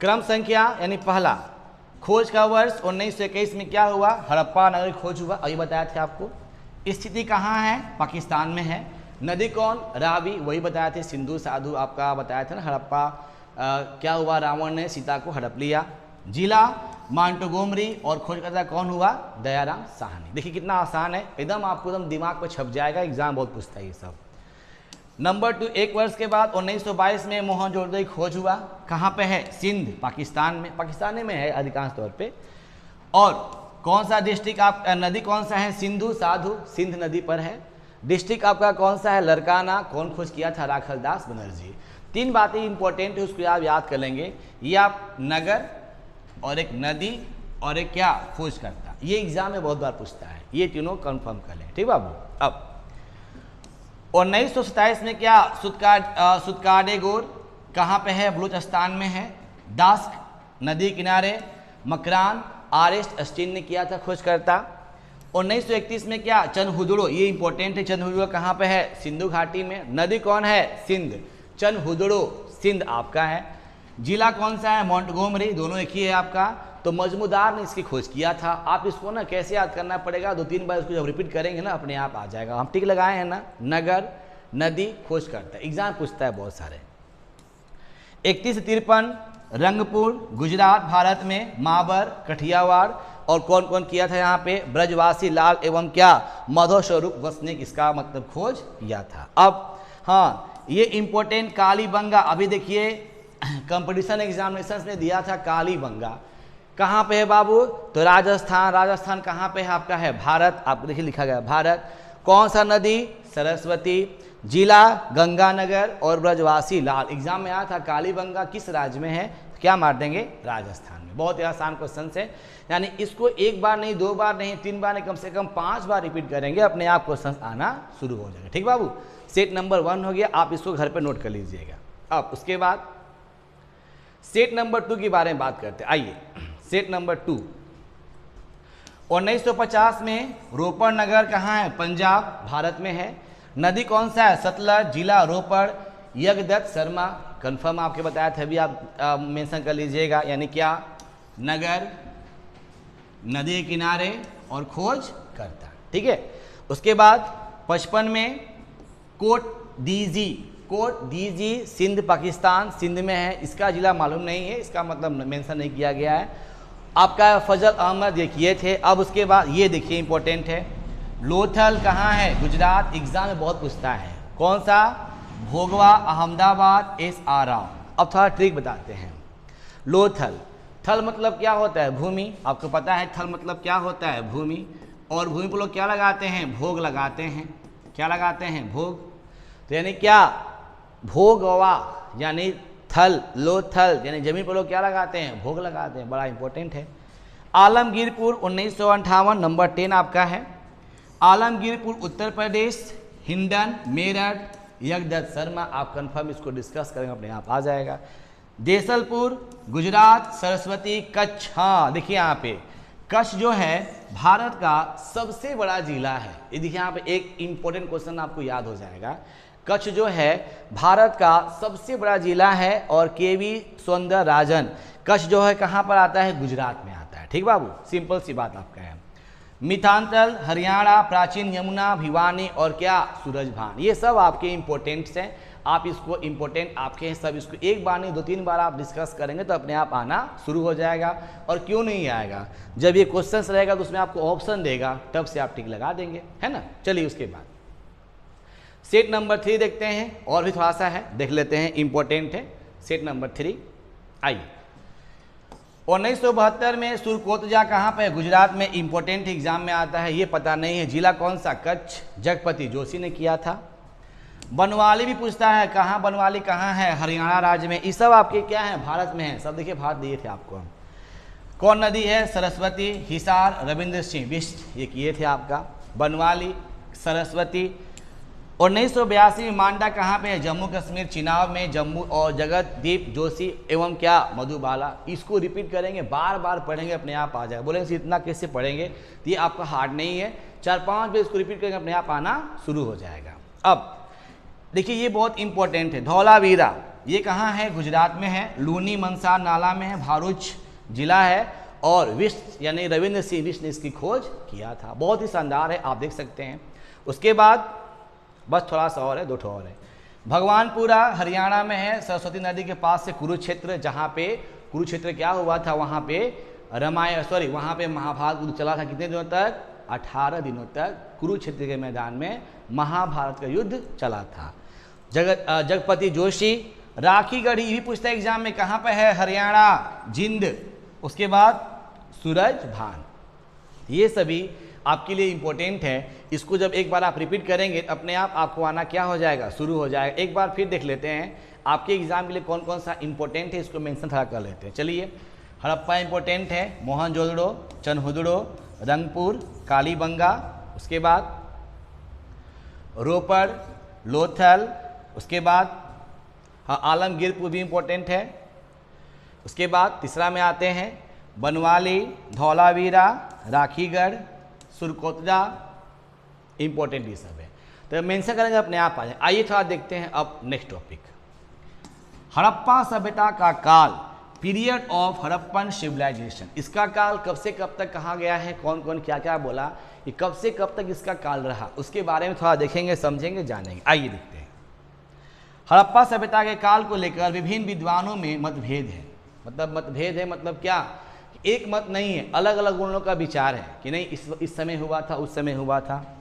A: क्रम संख्या यानी पहला, खोज का वर्ष 1921 में क्या हुआ? हड़प्पा नगर खोज हुआ, अभी बताया था आपको। स्थिति कहाँ है? पाकिस्तान में है। नदी कौन? रावी, वही बताया थे, सिंधु साधु आपका बताया था ना। हड़प्पा क्या हुआ? रावण ने सीता को हड़प लिया। जिला मांटोगोमरी और खोजकर्ता कौन हुआ? दयाराम साहनी। देखिए कितना आसान है, एकदम आपको एकदम दिमाग पर छप जाएगा, एग्जाम बहुत पूछता है ये सब। नंबर 2, एक वर्ष के बाद 1922 में मोहनजोदड़ो खोज हुआ। कहाँ पे है? सिंध, पाकिस्तान में, पाकिस्तान में है अधिकांश तौर पे। और कौन सा डिस्ट्रिक्ट आप, नदी कौन सा है? सिंधु साधु, सिंध नदी पर है। डिस्ट्रिक्ट आपका कौन सा है? लरकाना। कौन खोज किया था? राखलदास बनर्जी। 3 बातें इंपॉर्टेंट है, उसको आप याद कर लेंगे। ये आप नगर और एक नदी और एक क्या? खोज करता, ये एग्जाम में बहुत बार पूछता है, ये तीनों कंफर्म कर लें। ठीक बाबू। अब 1927 में क्या? सुत्काडेगोर कहाँ पे है? बलूचिस्तान में है। दास्क नदी किनारे, मकरान, आरेस्ट अस्टीन ने किया था खोजकर्ता। 1931 में क्या? चनहुदड़ो, ये इंपॉर्टेंट है। चनहुदड़ो कहाँ पे है? सिंधु घाटी में। नदी कौन है? सिंध। चनहुदड़ो सिंध आपका है। जिला कौन सा है? मोंटगोमरी, दोनों एक ही है आपका। तो मजमूदार ने इसकी खोज किया था। आप इसको ना कैसे याद करना पड़ेगा, 2-3 बार इसको जब रिपीट करेंगे ना अपने आप आ जाएगा। हम टिक लगाए हैं ना, नगर, नदी, खोज करता है, एग्जाम पूछता है बहुत सारे। 31 से 53 रंगपुर गुजरात भारत में, माबर, कठियावाड़। और कौन कौन किया था यहाँ पे? ब्रजवासी लाल एवं क्या? माधव स्वरूप वसनिक, इसका मतलब खोज किया था। अब हाँ, ये इंपॉर्टेंट कालीबंगा, अभी देखिए कंपटीशन एग्जामिनेशन में दिया था कालीबंगा। कहाँ पे है बाबू? तो राजस्थान। राजस्थान कहाँ पे है आपका? है भारत, आपको देखिए लिखा गया भारत। कौन सा नदी? सरस्वती। जिला गंगानगर और ब्रजवासी लाल। एग्जाम में आया था कालीबंगा किस राज्य में है? क्या मार देंगे? राजस्थान में। बहुत ही आसान क्वेश्चन है, यानी इसको 1 बार नहीं, 2 बार नहीं, 3 बार नहीं, कम से कम 5 बार रिपीट करेंगे, अपने आप क्वेश्चन आना शुरू हो जाएगा। ठीक बाबू, सेट नंबर 1 हो गया, आप इसको घर पे नोट कर लीजिएगा। अब उसके बाद सेट नंबर 2 के बारे में बात करते हैं। आइए, सेट नंबर 2, 1950 में रोपड़ नगर कहाँ है? पंजाब भारत में है। नदी कौन सा है? सतलज। जिला रोपड़। यज्ञदत्त शर्मा, कंफर्म आपके बताया था, अभी आप मेंशन कर लीजिएगा। यानी क्या? नगर, नदी के किनारे और खोज करता। ठीक है। उसके बाद 55 में कोट दीजी। कोट दीजी सिंध पाकिस्तान, सिंध में है। इसका जिला मालूम नहीं है, इसका मतलब मेंशन नहीं किया गया है। आपका फजल अहमद ये किए थे। अब उसके बाद ये देखिए इंपॉर्टेंट है, लोथल कहाँ है? गुजरात, एग्जाम में बहुत पूछता है। कौन सा? भोगवा, अहमदाबाद, SR राव। अब थोड़ा ट्रिक बताते हैं। लोथल, थल मतलब क्या होता है? भूमि, आपको पता है थल मतलब क्या होता है? भूमि। और भूमि पर लोग क्या लगाते हैं? भोग लगाते हैं। क्या लगाते हैं? भोग। तो यानी क्या? भोगवा यानी थल, लोथल यानी जमीन पर लोग क्या लगाते हैं? भोग लगाते हैं। बड़ा इंपॉर्टेंट है। आलमगीरपुर 1958, नंबर 10 आपका है। आलमगीरपुर उत्तर प्रदेश, हिंडन, मेरठ, यज्ञदत्त शर्मा, आप कंफर्म इसको डिस्कस करेंगे अपने आप आ जाएगा। देसलपुर गुजरात, सरस्वती कच्छ, हाँ देखिए यहाँ पे कच्छ जो है भारत का सबसे बड़ा जिला है। ये देखिए यहाँ पे एक इंपॉर्टेंट क्वेश्चन आपको याद हो जाएगा। कच्छ जो है भारत का सबसे बड़ा जिला है और केवी सौंदरराजन, कच्छ जो है कहाँ पर आता है? गुजरात में आता है। ठीक बाबू, सिंपल सी बात आपका है। मिथिलांचल, हरियाणा, प्राचीन यमुना, भिवानी और क्या? सूरजभान, ये सब आपके इंपॉर्टेंट्स हैं। आप इसको इंपॉर्टेंट आपके हैं सब, इसको एक बार नहीं 2-3 बार आप डिस्कस करेंगे तो अपने आप आना शुरू हो जाएगा। और क्यों नहीं आएगा? जब ये क्वेश्चन रहेगा तो उसमें आपको ऑप्शन देगा, तब से आप टिक लगा देंगे, है ना। चलिए उसके बाद सेट नंबर 3 देखते हैं, और भी थोड़ा सा है देख लेते हैं, इंपॉर्टेंट है सेट नंबर 3। आइए, 1972 में सुरकोतजा कहाँ पे? गुजरात में, इंपॉर्टेंट एग्जाम में आता है। ये पता नहीं है जिला कौन सा? कच्छ, जगपति जोशी ने किया था। बनवाली भी पूछता है, कहाँ बनवाली कहाँ है? हरियाणा राज्य में। ये सब आपके क्या है? भारत में है सब। देखिए भारत दिए थे आपको हम। कौन नदी है? सरस्वती। हिसार, रविंद्र सिंह बिष्ट, ये किए थे आपका। बनवाली, सरस्वती। 1982 में मांडा कहाँ पे है? जम्मू कश्मीर, चिनाब में, जम्मू। और जगतदीप जोशी एवं क्या? मधुबाला। इसको रिपीट करेंगे, बार बार पढ़ेंगे, अपने आप आ जाएगा। बोलेंगे इतना कैसे पढ़ेंगे? तो ये आपका हार्ड नहीं है, 4-5 बार इसको रिपीट करेंगे, अपने आप आना शुरू हो जाएगा। अब देखिए ये बहुत इंपॉर्टेंट है। धौलावीरा ये कहाँ है? गुजरात में है। लूनी मनसार नाला में है, भारूच जिला है। और विष्ट यानी रविंद्र सिंह बिष्ट ने इसकी खोज किया था। बहुत ही शानदार है, आप देख सकते हैं। उसके बाद बस थोड़ा सा और है, 2 और है। भगवानपुरा हरियाणा में है, सरस्वती नदी के पास से कुरुक्षेत्र, जहाँ पे कुरुक्षेत्र क्या हुआ था? वहाँ पे वहाँ पे महाभारत युद्ध चला था। कितने दिनों तक? 18 दिनों तक कुरुक्षेत्र के मैदान में महाभारत का युद्ध चला था। जगपति जोशी। राखीगढ़ी भी पूछता है एग्जाम में, कहाँ पे है? हरियाणा, जिंद। उसके बाद सूरजभान। ये सभी आपके लिए इंपॉर्टेंट है। इसको जब एक बार आप रिपीट करेंगे अपने आप आपको आना क्या हो जाएगा? शुरू हो जाएगा। एक बार फिर देख लेते हैं आपके एग्जाम के लिए कौन कौन सा इंपॉर्टेंट है, इसको मेंशन थोड़ा कर लेते हैं। चलिए, हड़प्पा इंपॉर्टेंट है, मोहनजोदड़ो, चनहुदड़ो, रंगपुर, कालीबंगा। उसके बाद रोपड़, लोथल। उसके बाद हाँ आलमगीरपुर भी इंपॉर्टेंट है। उसके बाद तीसरा में आते हैं बनवाली, धौलावीरा, राखीगढ़, सुरकोतजा, इंपॉर्टेंट ये सब है। तो मेंशन करेंगे अपने आप आ जाए। आइए थोड़ा देखते हैं अब नेक्स्ट टॉपिक। हड़प्पा सभ्यता का काल, पीरियड ऑफ हड़प्पन सिविलाइजेशन। इसका काल कब से कब तक कहा गया है? कौन कौन क्या क्या बोला? ये कब से कब तक इसका काल रहा, उसके बारे में थोड़ा देखेंगे, समझेंगे, जानेंगे। आइए देखते हैं। हड़प्पा सभ्यता के काल को लेकर विभिन्न विद्वानों में मतभेद है। मतभेद है मतलब क्या? एक मत नहीं है, अलग अलग उन लोगों का विचार है कि नहीं इस समय हुआ था, उस समय हुआ था।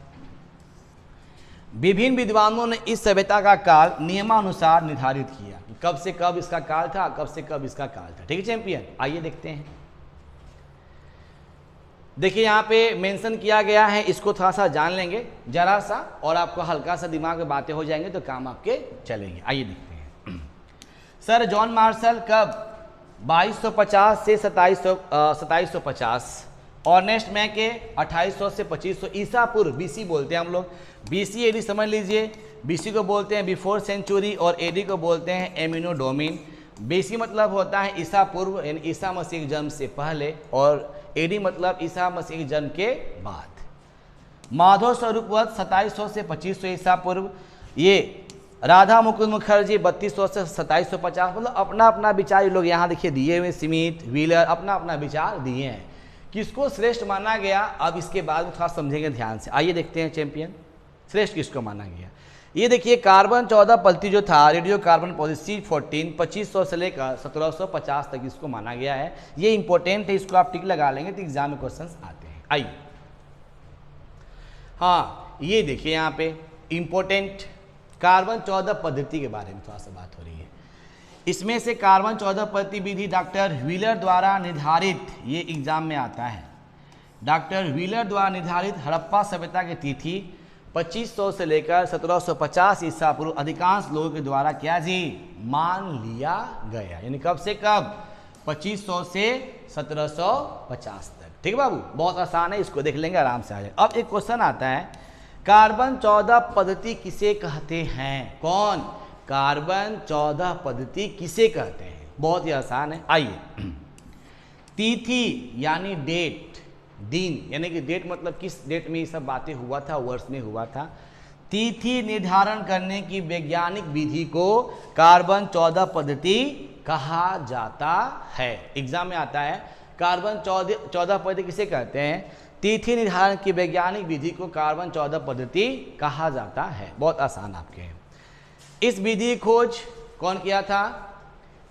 A: विभिन्न विद्वानों ने इस सभ्यता का काल नियमानुसार निर्धारित किया, कब से कब इसका काल था, कब से कब इसका काल था। ठीक है चैंपियन, आइए देखते हैं। देखिए यहाँ पे मेंशन किया गया है, इसको थोड़ा सा जान लेंगे जरा सा, और आपको हल्का सा दिमाग में बातें हो जाएंगे तो काम आपके चलेंगे। आइए देखते हैं। सर जॉन मार्शल कब? 2250 से 2750। ऑर्नेस्ट मैके 2800 से 2500 ईसा पूर्व, बीसी बोलते हैं हम लोग। बीसी एडी समझ लीजिए, बीसी को बोलते हैं बिफोर सेंचुरी और एडी को बोलते हैं एमिनो डोमिन। बीसी मतलब होता है ईसा पूर्व यानी ईसा मसीह के जन्म से पहले, और एडी मतलब ईसा मसीह के जन्म के बाद। माधव स्वरूप वध 2700 से 2500 ईसा पूर्व। ये राधा मुकुंद मुखर्जी 3200 से 2750। मतलब अपना अपना विचार लोग यहाँ देखिए दिए हुए, स्मिथ, व्हीलर अपना अपना विचार दिए हैं। किसको श्रेष्ठ माना गया, अब इसके बाद में थोड़ा समझेंगे ध्यान से। आइए देखते हैं चैंपियन, श्रेष्ठ किसको माना गया। ये देखिए कार्बन 14 पलती जो था, रेडियो कार्बन पॉलिसी 14 2500 से लेकर 1750 तक इसको माना गया है। ये इंपॉर्टेंट है, इसको आप टिक लगा लेंगे तो एग्जाम में क्वेश्चंस आते हैं। आइए हाँ ये देखिए यहाँ पे इंपॉर्टेंट कार्बन 14 पद्धति के बारे में थोड़ा सा बात हो रही है। इसमें से कार्बन 14 पद्धति विधि डॉक्टर व्हीलर द्वारा निर्धारित, ये एग्जाम में आता है। डॉक्टर व्हीलर द्वारा निर्धारित हड़प्पा सभ्यता की तिथि 2500 से लेकर 1750 ईसा पूर्व अधिकांश लोगों के द्वारा क्या जी मान लिया गया। यानी कब से कब? 2500 से 1750 तक। ठीक है बाबू, बहुत आसान है, इसको देख लेंगे आराम से आ जाए। अब एक क्वेश्चन आता है, कार्बन 14 पद्धति किसे कहते हैं? कौन? कार्बन 14 पद्धति किसे कहते हैं? बहुत ही आसान है, आइए। तिथि यानी डेट, दिन यानी कि डेट मतलब किस डेट में ये सब बातें हुआ था, वर्ष में हुआ था। तिथि निर्धारण करने की वैज्ञानिक विधि को कार्बन 14 पद्धति कहा जाता है। एग्जाम में आता है, कार्बन 14 पद्धति किसे कहते हैं? तिथि निर्धारण की वैज्ञानिक विधि को कार्बन 14 पद्धति कहा जाता है। बहुत आसान आपके हैं। इस विधि की खोज कौन किया था?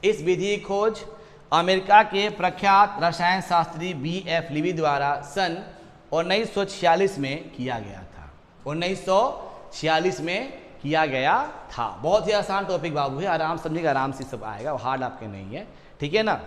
A: इस विधि की खोज अमेरिका के प्रख्यात रसायन शास्त्री B.F. लीवी द्वारा सन 1946 में किया गया था। 1946 में किया गया था। बहुत ही आसान टॉपिक बाबू है, आराम समझिएगा, आराम से सब आएगा, हार्ड आपके नहीं है, ठीक है ना।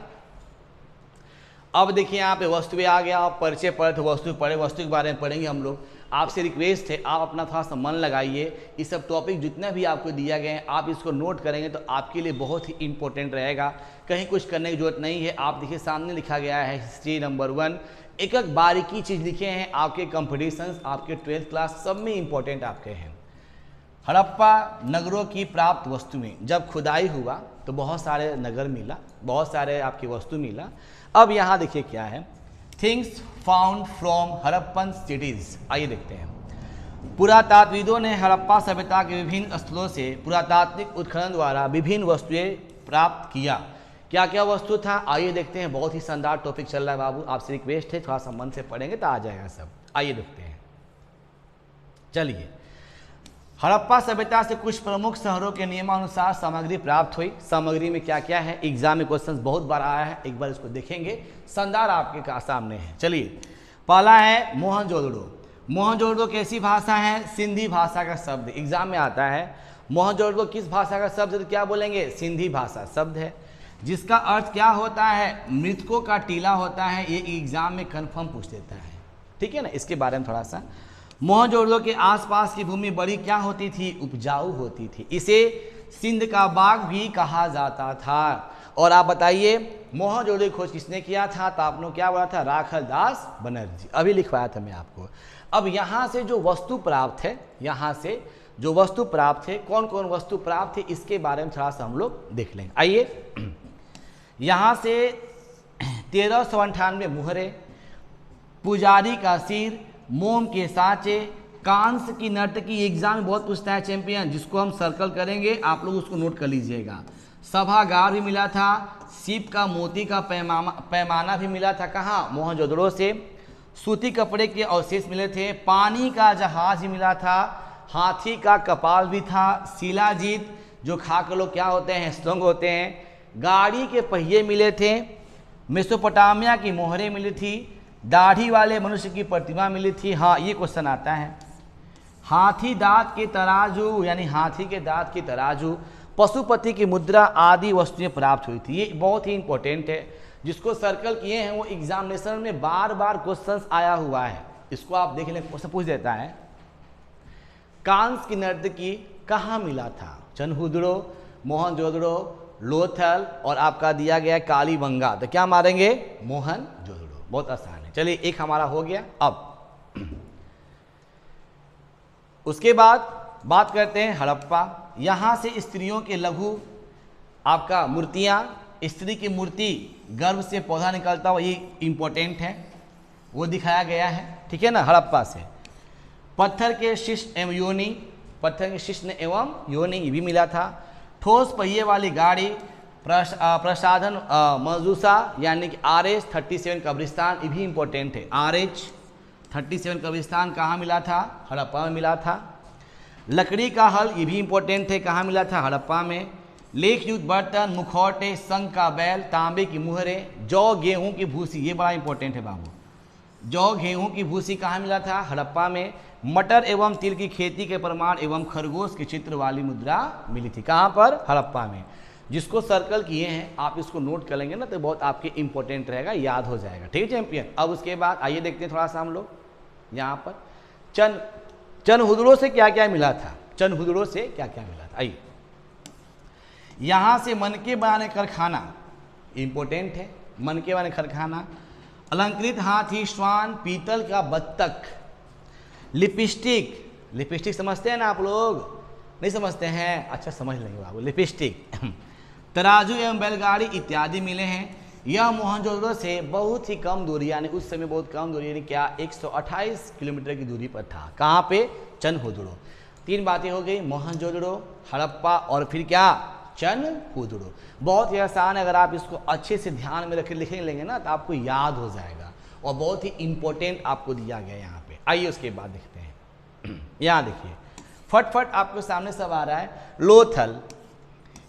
A: अब देखिए यहाँ पे वस्तु आ गया, आप परिचय पढ़े तो वस्तु पढ़े, वस्तु के बारे में पढ़ेंगे हम लोग। आपसे रिक्वेस्ट है, आप अपना थोड़ा सा मन लगाइए, ये सब टॉपिक जितने भी आपको दिया गए हैं आप इसको नोट करेंगे तो आपके लिए बहुत ही इंपॉर्टेंट रहेगा। कहीं कुछ करने की जरूरत नहीं है। आप देखिए सामने लिखा गया है हिस्ट्री नंबर 1, एक एक बारीकी चीज़ लिखे हैं। आपके कंपटीशंस, आपके 12th क्लास सब में इंपॉर्टेंट आपके हैं। हड़प्पा नगरों की प्राप्त वस्तुएं, जब खुदाई हुआ तो बहुत सारे नगर मिला, बहुत सारे आपकी वस्तु मिला। अब यहाँ देखिए क्या है, things found from Harappan cities. आइए देखते हैं। पुरातात्विदों ने हड़प्पा सभ्यता के विभिन्न स्थलों से पुरातात्विक उत्खनन द्वारा विभिन्न वस्तुएं प्राप्त किया। क्या क्या वस्तु था आइए देखते हैं। बहुत ही शानदार टॉपिक चल रहा है बाबू, आपसे रिक्वेस्ट है थोड़ा सा मन से पढ़ेंगे तो आ जाएगा सब। आइए देखते हैं, चलिए। हड़प्पा सभ्यता से कुछ प्रमुख शहरों के नियमानुसार सामग्री प्राप्त हुई। सामग्री में क्या क्या है, एग्जाम में क्वेश्चन बहुत बार आया है, एक बार इसको देखेंगे, शानदार आपके सामने है। चलिए, पहला है मोहनजोदड़ो। मोहनजोदड़ो कैसी भाषा है? सिंधी भाषा का शब्द, एग्जाम में आता है। मोहनजोदड़ो किस भाषा का शब्द, तो क्या बोलेंगे? सिंधी भाषा शब्द है, जिसका अर्थ क्या होता है? मृतकों का टीला होता है। ये एग्जाम में कन्फर्म पूछ देता है, ठीक है ना। इसके बारे में थोड़ा सा, मोहनजोदड़ो के आसपास की भूमि बड़ी क्या होती थी? उपजाऊ होती थी। इसे सिंध का बाग भी कहा जाता था। और आप बताइए मोहनजोदड़ो की खोज किसने किया था? तो आपने क्या बोला था? राखल दास बनर्जी, अभी लिखवाया था मैं आपको। अब यहाँ से जो वस्तु प्राप्त है, यहाँ से जो वस्तु प्राप्त है, कौन कौन वस्तु प्राप्त है, इसके बारे में थोड़ा सा हम लोग देख लेंगे। आइए, यहाँ से 1398 मुहरे, पुजारी का सिर, मोम के सांचे, कांस की नर्तकी, एग्जाम में बहुत पूछता है चैंपियन, जिसको हम सर्कल करेंगे, आप लोग उसको नोट कर लीजिएगा। सभागार भी मिला था। सीप का मोती का पैमाना भी मिला था। कहाँ? मोहनजोदड़ो से। सूती कपड़े के अवशेष मिले थे। पानी का जहाज भी मिला था। हाथी का कपाल भी था। शिलाजीत जो खाकर लोग क्या होते हैं? स्तंभ होते हैं। गाड़ी के पहिए मिले थे। मेसोपोटामिया की मोहरें मिली थी। दाढ़ी वाले मनुष्य की प्रतिमा मिली थी। हाँ, ये क्वेश्चन आता है। हाथी दांत के तराजू, यानी हाथी के दांत की तराजू, पशुपति की मुद्रा आदि वस्तुएं प्राप्त हुई थी। ये बहुत ही इंपॉर्टेंट है, जिसको सर्कल किए हैं वो एग्जामिनेशन में बार बार क्वेश्चंस आया हुआ है। इसको आप देख लें, क्वेश्चन पूछ देता है, कांस की नर्तकी कहाँ मिला था? चनहुदड़ो, मोहनजोदड़ो, लोथल और आपका दिया गया कालीबंगा। तो क्या मारेंगे? मोहनजोदड़ो। बहुत आसान है। चलिए, एक हमारा हो गया। अब उसके बाद बात करते हैं हड़प्पा। यहाँ से स्त्रियों के लघु आपका मूर्तियाँ, स्त्री की मूर्ति, गर्भ से पौधा निकलता हुआ, ये इंपॉर्टेंट है, वो दिखाया गया है, ठीक है ना। हड़प्पा से पत्थर के शिश्न एवं योनि, पत्थर के शिश्न एवं योनि भी मिला था। ठोस पहिए वाली गाड़ी, प्रसाधन मजूसा यानी कि RH 37 कब्रिस्तान, ये भी इंपॉर्टेंट है। RH 37 कब्रिस्तान कहाँ मिला था? हड़प्पा में मिला था। लकड़ी का हल, ये भी इंपॉर्टेंट है, कहाँ मिला था? हड़प्पा में। लेख युक्त बर्तन, मुखौटे, संग का बैल, तांबे की मुहरें, जौ गेहूं की भूसी, ये बड़ा इंपॉर्टेंट है बाबू। जौ गेहूं की भूसी कहाँ मिला था? हड़प्पा में। मटर एवं तिल की खेती के प्रमाण एवं खरगोश के चित्र वाली मुद्रा मिली थी। कहाँ पर? हड़प्पा में। जिसको सर्कल किए हैं आप इसको नोट कर लेंगे ना तो बहुत आपके इंपॉर्टेंट रहेगा, याद हो जाएगा, ठीक है चैंपियन। अब उसके बाद आइए देखते हैं थोड़ा सा हम लोग यहाँ पर चनहुदड़ो से क्या क्या मिला था? चनहुदड़ो से क्या क्या मिला था? आइए, यहाँ से मनके बनाने कारखाना इंपॉर्टेंट है। मनके बनाने कारखाना, अलंकृत हाथी, श्वान, पीतल का बत्तख, लिपस्टिक, लिपस्टिक समझते हैं ना आप लोग? नहीं समझते हैं? अच्छा समझ लेंगे बाबू, लिपस्टिक, तराजू एवं बैलगाड़ी इत्यादि मिले हैं। यह मोहनजोदड़ो से बहुत ही कम दूरी, यानी उस समय बहुत कम दूरी, यानी क्या 128 किलोमीटर की दूरी पर था। कहाँ पे? चनहुदड़ो। 3 बातें हो गई, मोहनजोदड़ो, हड़प्पा और फिर क्या? चनहुदड़ो। बहुत ही आसान है, अगर आप इसको अच्छे से ध्यान में रख लिख लेंगे ना तो आपको याद हो जाएगा, और बहुत ही इंपॉर्टेंट आपको दिया गया यहाँ पे। आइए उसके बाद देखते हैं। यहाँ देखिए फटफट आपके सामने सब आ रहा है। लोथल,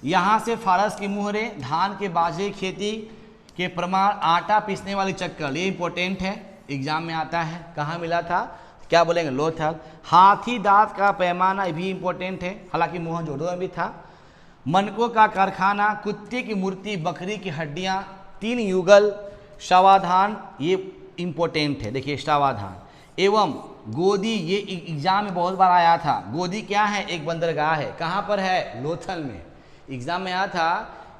A: यहाँ से फारस की मुहरे, धान के बाजरे की खेती के प्रमाण, आटा पीसने वाली चक्कर, ये इंपॉर्टेंट है, एग्जाम में आता है। कहाँ मिला था? क्या बोलेंगे? लोथल। हाथी दांत का पैमाना, ये भी इंपॉर्टेंट है, हालांकि मोहनजोदड़ो में भी था। मनकों का कारखाना, कुत्ते की मूर्ति, बकरी की हड्डियाँ, 3 युगल, शवाधान, ये इंपॉर्टेंट है, देखिए शवाधान, एवं गोदी, ये एग्जाम में बहुत बार आया था। गोदी क्या है? एक बंदरगाह है। कहाँ पर है? लोथल में। एग्जाम में आया था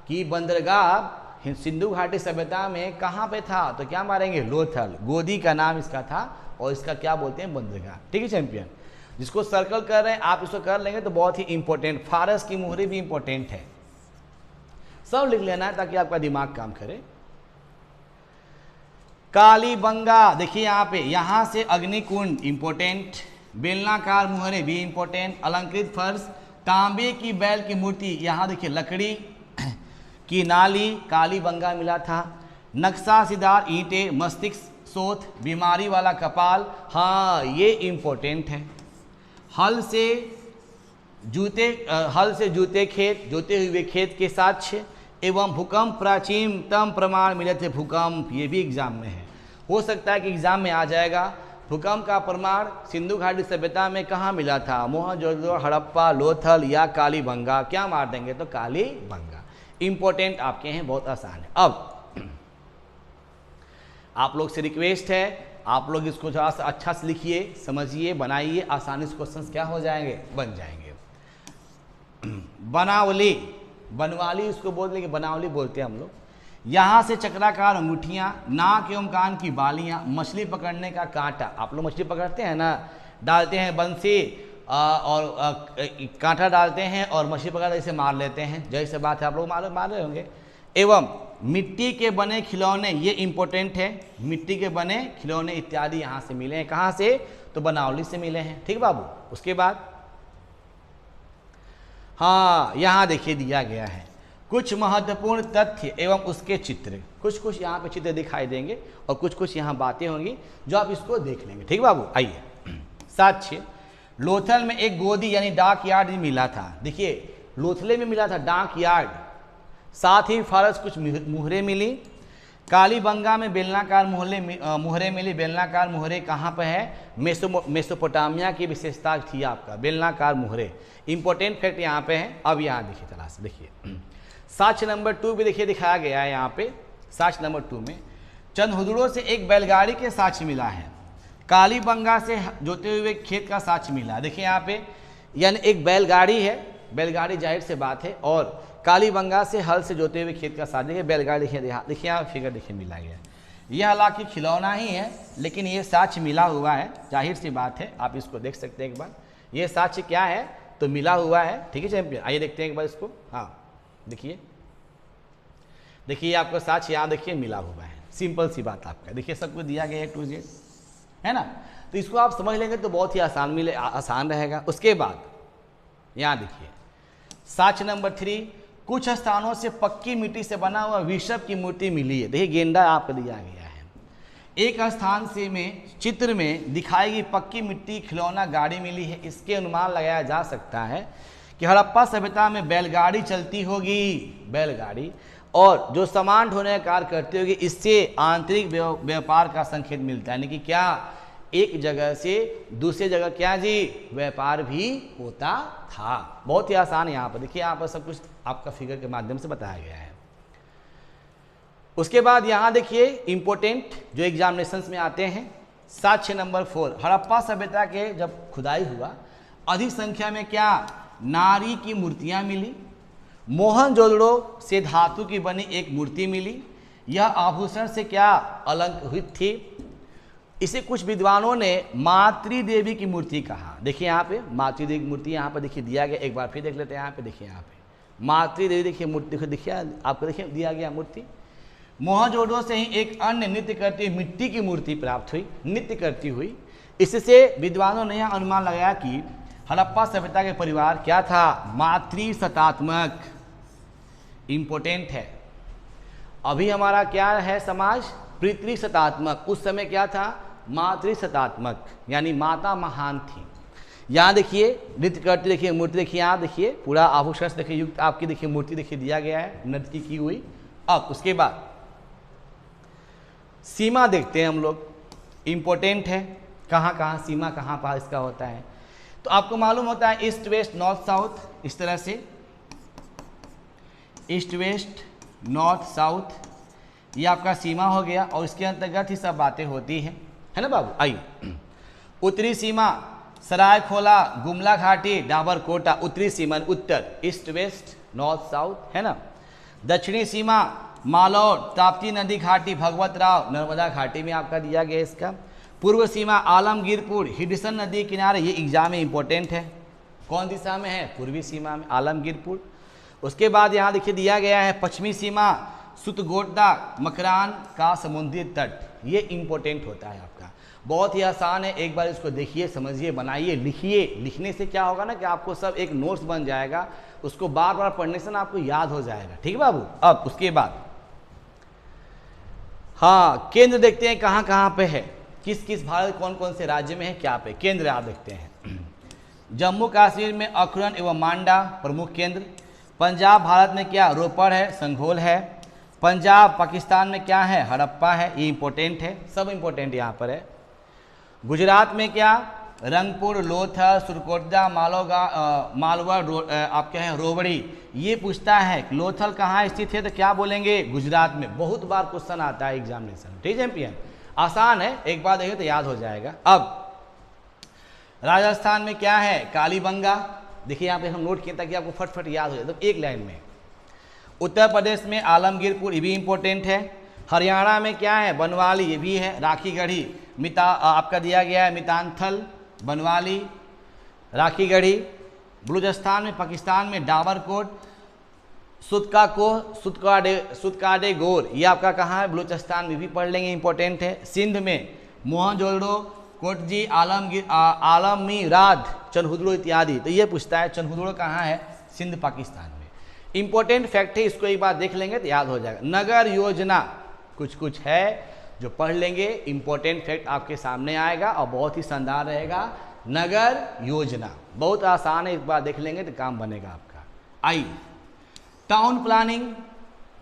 A: कि बंदरगाह सिंधु घाटी सभ्यता में कहाँ पे था, तो क्या मारेंगे? लोथल। गोदी का नाम इसका था, और इसका क्या बोलते हैं? बंदरगाह। ठीक है चैंपियन, जिसको सर्कल कर रहे हैं आप इसको कर लेंगे तो बहुत ही इंपॉर्टेंट। फारस की मुहरे भी इंपॉर्टेंट है, सब लिख लेना है ताकि आपका दिमाग काम करे। कालीबंगा, देखिए यहाँ पे, यहाँ से अग्निकुंड इंपॉर्टेंट, बेलनाकार मुहरे भी इंपॉर्टेंट, अलंकृत फर्श, तांबे की बैल की मूर्ति, यहाँ देखिए लकड़ी की नाली, कालीबंगा मिला था। नक्शासीदार ईंटें, मस्तिष्क सोथ, बीमारी वाला कपाल, हाँ ये इंपॉर्टेंट है। हल से जूते खेत, जोते हुए खेत के साक्ष्य, एवं भूकंप, प्राचीनतम प्रमाण मिले थे। भूकंप, ये भी एग्जाम में है, हो सकता है कि एग्जाम में आ जाएगा। भूकंप का प्रमाण सिंधु घाटी सभ्यता में कहाँ मिला था? मोहनजोदड़ो, हड़प्पा, लोथल या कालीबंगा? क्या मार देंगे? तो कालीबंगा। इंपॉर्टेंट आपके हैं, बहुत आसान है। अब आप लोग से रिक्वेस्ट है, आप लोग इसको थोड़ा सा अच्छा से लिखिए, समझिए, बनाइए, आसानी से क्वेश्चंस क्या हो जाएंगे? बन जाएंगे। बनावली, बनवाली इसको बोल देंगे, बनावली बोलते हैं हम लोग। यहाँ से चक्राकार अंगूठियाँ, नाक एवं कान की बालियाँ, मछली पकड़ने का कांटा, आप लोग मछली पकड़ते हैं ना, डालते हैं बंसी और कांटा डालते हैं और मछली पकड़ ऐसे मार लेते हैं, जैसे बात है, आप लोग मार रहे होंगे। एवं मिट्टी के बने खिलौने, ये इंपॉर्टेंट है, मिट्टी के बने खिलौने इत्यादि यहाँ से मिले हैं। कहाँ से? तो बनावली से मिले हैं। ठीक बाबू, उसके बाद हाँ यहाँ देखिए दिया गया है कुछ महत्वपूर्ण तथ्य एवं उसके चित्र, कुछ यहाँ पे चित्र दिखाई देंगे और कुछ यहाँ बातें होंगी जो आप इसको देख लेंगे। ठीक बाबू, आइए। साक्ष्य, लोथल में एक गोदी यानी डाक यार्ड मिला था। देखिए लोथले में मिला था डाक यार्ड, साथ ही फारस कुछ मुहरे मिली। कालीबंगा में बेलनाकार मुहरे मिली। बेलनाकार मुहरे कहाँ पर है? मेसोपोटामिया की विशेषता थी आपका बेलनाकार मुहरे। इंपॉर्टेंट फैक्ट यहाँ पे है। अब यहाँ देखिए तरह से देखिए, साक्ष्य नंबर 2 भी देखिए दिखाया गया है यहाँ पे। साक्ष्य नंबर 2 में चनहुदड़ो से एक बैलगाड़ी के साक्ष्य मिला है। कालीबंगा से जोते हुए खेत का साक्ष्य मिला। देखिए यहाँ पे, यानी एक बैलगाड़ी है, बैलगाड़ी जाहिर से बात है, और कालीबंगा से हल से जोते हुए खेत का साथ। देखिए बैलगाड़ी, देखिए यहाँ फिगर देखिए मिला गया। यह हालांकि खिलौना ही है, लेकिन ये साक्ष्य मिला हुआ है, जाहिर सी बात है, आप इसको देख सकते हैं एक बार। ये साक्ष्य क्या है? तो मिला हुआ है। ठीक है चैंपियन, आइए देखते हैं एक बार इसको। हाँ देखिए, देखिए आपका साक्ष्य यहाँ देखिए मिला हुआ है, सिंपल सी बात आपका। देखिए सब कुछ दिया गया है टू जेड, है ना, तो इसको आप समझ लेंगे तो बहुत ही आसान रहेगा। उसके बाद यहाँ देखिए साक्ष्य नंबर 3, कुछ स्थानों से पक्की मिट्टी से बना हुआ वृषभ की मूर्ति मिली है। देखिए गेंडा आपको दिया गया है। एक स्थान से में चित्र में दिखाई गई पक्की मिट्टी खिलौना गाड़ी मिली है। इसके अनुमान लगाया जा सकता है कि हड़प्पा सभ्यता में बैलगाड़ी चलती होगी, बैलगाड़ी, और जो सामान ढोने का कार्य करती होगी। इससे आंतरिक व्यापार का संकेत मिलता है, यानी कि क्या एक जगह से दूसरी जगह क्या जी व्यापार भी होता था। बहुत ही आसान यहाँ पर देखिए, यहाँ पर सब कुछ आपका फिगर के माध्यम से बताया गया है। उसके बाद यहाँ देखिए इंपॉर्टेंट जो एग्जामिनेशंस में आते हैं, साक्ष्य नंबर 4, हड़प्पा सभ्यता के जब खुदाई हुआ अधिक संख्या में क्या नारी की मूर्तियाँ मिली। मोहनजोदड़ो से धातु की बनी एक मूर्ति मिली। यह आभूषण से क्या अलंकृत थी। इसे कुछ विद्वानों ने मातृ देवी की मूर्ति कहा। देखिए यहाँ पे मातृ देवी की मूर्ति यहाँ पर देखिए दिया गया, एक बार फिर देख लेते हैं। यहाँ पे देखिए, यहाँ पे मातृ देवी देखिए मूर्ति देखिए आपको देखिए दिया गया मूर्ति। मोहनजोदड़ो से ही एक अन्य नृत्य करती हुई मिट्टी की मूर्ति प्राप्त हुई, नृत्य करती हुई। इससे विद्वानों ने यह अनुमान लगाया कि हड़प्पा सभ्यता के परिवार क्या था, मातृसत्तात्मक। इंपॉर्टेंट है। अभी हमारा क्या है समाज, पितृसत्तात्मक। उस समय क्या था, मातृसत्तात्मक, यानी माता महान थी। यहाँ देखिए नृत्य करती, देखिए मूर्ति देखिए, यहाँ देखिए पूरा आभूषण देखिए युक्त आपकी देखिए मूर्ति देखिए दिया गया है, नृत्य की हुई। अब उसके बाद सीमा देखते हैं हम लोग, इम्पोर्टेंट है। कहाँ कहाँ सीमा, कहाँ पर इसका होता है, तो आपको मालूम होता है ईस्ट वेस्ट नॉर्थ साउथ, इस तरह से ईस्ट वेस्ट नॉर्थ साउथ, ये आपका सीमा हो गया। और इसके अंतर्गत ही सब बातें होती हैं, है ना बाबू। आइए, उत्तरी सीमा सरायखोला, गुमला घाटी, डाबरकोटा, उत्तरी सीमा उत्तर, ईस्ट वेस्ट नॉर्थ साउथ, है ना। दक्षिणी सीमा मालौर, ताप्ती नदी घाटी, भगवतराव, नर्मदा घाटी में आपका दिया गया इसका। पूर्व सीमा आलमगीरपुर, हिडसन नदी किनारे, ये एग्जाम में इंपॉर्टेंट है। कौन दिशा में है, पूर्वी सीमा में आलमगीरपुर। उसके बाद यहाँ देखिए दिया गया है पश्चिमी सीमा सुतगोड्डा, मकरान का समुद्री तट, ये इंपॉर्टेंट होता है आपका। बहुत ही आसान है, एक बार इसको देखिए, समझिए, बनाइए, लिखिए। लिखने से क्या होगा ना कि आपको सब एक नोट्स बन जाएगा, उसको बार बार पढ़ने से ना आपको याद हो जाएगा, ठीक है बाबू। अब उसके बाद हाँ, केंद्र देखते हैं कहाँ कहाँ पे है, किस किस भारत कौन कौन से राज्य में है, क्या पे केंद्र आप देखते हैं। जम्मू कश्मीर में अखुरन एवं मांडा प्रमुख केंद्र। पंजाब भारत में क्या, रोपड़ है, संघोल है। पंजाब पाकिस्तान में क्या है, हड़प्पा है, ये इंपॉर्टेंट है, सब इंपॉर्टेंट यहाँ पर है। गुजरात में क्या, रंगपुर, लोथल, सुरकोटदा, मालवा आपके हैं रोवड़ी। ये पूछता है लोथल कहाँ स्थित है, तो क्या बोलेंगे, गुजरात में। बहुत बार क्वेश्चन आता है एग्जामिनेशन, ठीक है चैंपियन, आसान है, एक बार देखें तो याद हो जाएगा। अब राजस्थान में क्या है, कालीबंगा, देखिए यहाँ पे हम नोट किए ताकि आपको फटफट याद हो जाए, तो एक लाइन में। उत्तर प्रदेश में आलमगीरपुर, ये भी इंपॉर्टेंट है। हरियाणा में क्या है, बनवाली, ये भी है। राखीगढ़ी आपका दिया गया है, मितानथल, बनवाली, राखीगढ़ी। बलूचिस्तान में पाकिस्तान में डाबरकोट, सुतकाडे गोर, ये आपका कहाँ है, बलूचिस्तान में, भी पढ़ लेंगे, इंपॉर्टेंट है। सिंध में मोहनजोदड़ो, कोटजी, आलमीराद, चनहुदड़ो इत्यादि, तो ये पूछता है चनहुदड़ो कहाँ है, सिंध पाकिस्तान में। इंपॉर्टेंट फैक्ट है, इसको एक बार देख लेंगे तो याद हो जाएगा। नगर योजना कुछ कुछ है जो पढ़ लेंगे, इंपॉर्टेंट फैक्ट आपके सामने आएगा और बहुत ही शानदार रहेगा। नगर योजना बहुत आसान है, एक बार देख लेंगे तो काम बनेगा आपका। आइए, टाउन प्लानिंग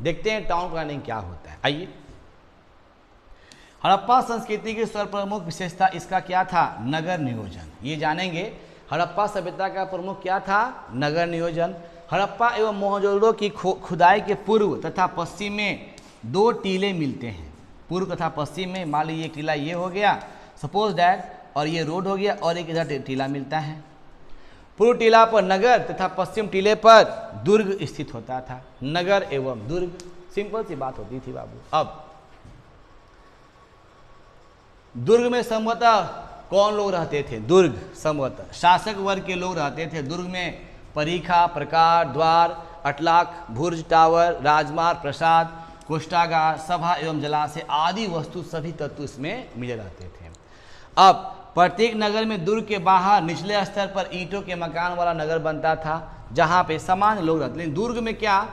A: देखते हैं, टाउन प्लानिंग क्या होता है। आइए, हड़प्पा संस्कृति की सर्वप्रमुख विशेषता इसका क्या था, नगर नियोजन। ये जानेंगे, हड़प्पा सभ्यता का प्रमुख क्या था, नगर नियोजन। हड़प्पा एवं मोहनजोदड़ो की खुदाई के पूर्व तथा पश्चिम में दो टीले मिलते हैं। पूर्व तथा पश्चिम में मान लीजिए टीला ये हो गया, सपोज दैट, और ये रोड हो गया, और एक इधर टीला मिलता है। पूर्व टीला पर नगर तथा पश्चिम टीले पर दुर्ग स्थित होता था। नगर एवं दुर्ग, सिंपल सी बात होती थी बाबू। अब दुर्ग में संभवतः कौन लोग रहते थे, दुर्ग संभवतः शासक वर्ग के लोग रहते थे। दुर्ग में परीखा, प्रकार, द्वार, अटलाक, भुर्ज, टावर, राजमार्ग, प्रसाद, कोष्ठागार, सभा एवं जलाशय आदि वस्तु सभी तत्व इसमें मिले रहते थे। अब प्रत्येक नगर में दुर्ग के बाहर निचले स्तर पर ईंटों के मकान वाला नगर बनता था, जहाँ पे सामान्य लोग रहते। लेकिन दुर्ग में क्या,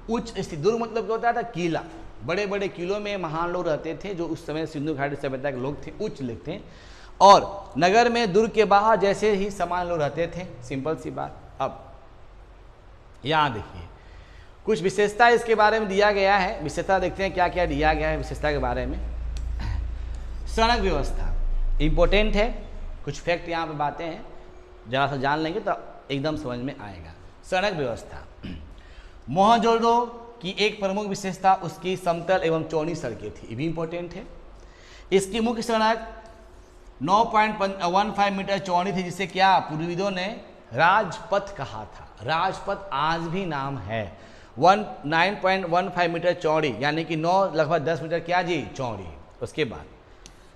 A: उच्च स्थित, दुर्ग मतलब क्या होता था, किला। बड़े बड़े किलों में महान लोग रहते थे, जो उस समय सिंधु घाटी सभ्यता के लोग थे, उच्च लोग थे। और नगर में दुर्ग के बाहर जैसे ही सामान्य लोग रहते थे, सिंपल सी बात। अब यहाँ देखिए कुछ विशेषता इसके बारे में दिया गया है, विशेषता देखते हैं क्या क्या दिया गया है विशेषता के बारे में। सड़क व्यवस्था इंपॉर्टेंट है, कुछ फैक्ट यहाँ पे बातें हैं, जरा सा जान लेंगे तो एकदम समझ में आएगा। सड़क व्यवस्था, मोहनजोदड़ो की एक प्रमुख विशेषता उसकी समतल एवं चौड़ी सड़कें थी, ये भी इंपॉर्टेंट है। इसकी मुख्य सड़क 9.15 मीटर चौड़ी थी, जिसे क्या पूर्वविदों ने राजपथ कहा था। राजपथ आज भी नाम है, 9.15 मीटर चौड़ी, यानी कि 9 लगभग 10 मीटर क्या जी चौड़ी। उसके बाद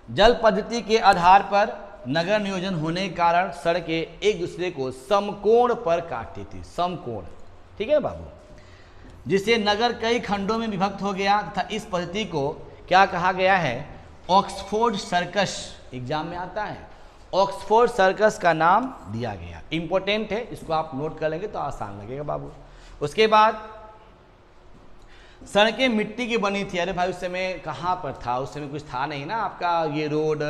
A: जल पद्धति के आधार पर नगर नियोजन होने के कारण सड़कें एक दूसरे को समकोण पर काटती थी, समकोण, ठीक है बाबू, जिससे नगर कई खंडों में विभक्त हो गया तथा इस पद्धति को क्या कहा गया है, ऑक्सफोर्ड सर्कस, एग्जाम में आता है, ऑक्सफोर्ड सर्कस का नाम दिया गया। इंपॉर्टेंट है, इसको आप नोट कर लेंगे तो आसान लगेगा बाबू। उसके बाद सड़कें मिट्टी की बनी थी। अरे भाई उस समय कहाँ पर था, उस समय कुछ था नहीं ना आपका, ये रोड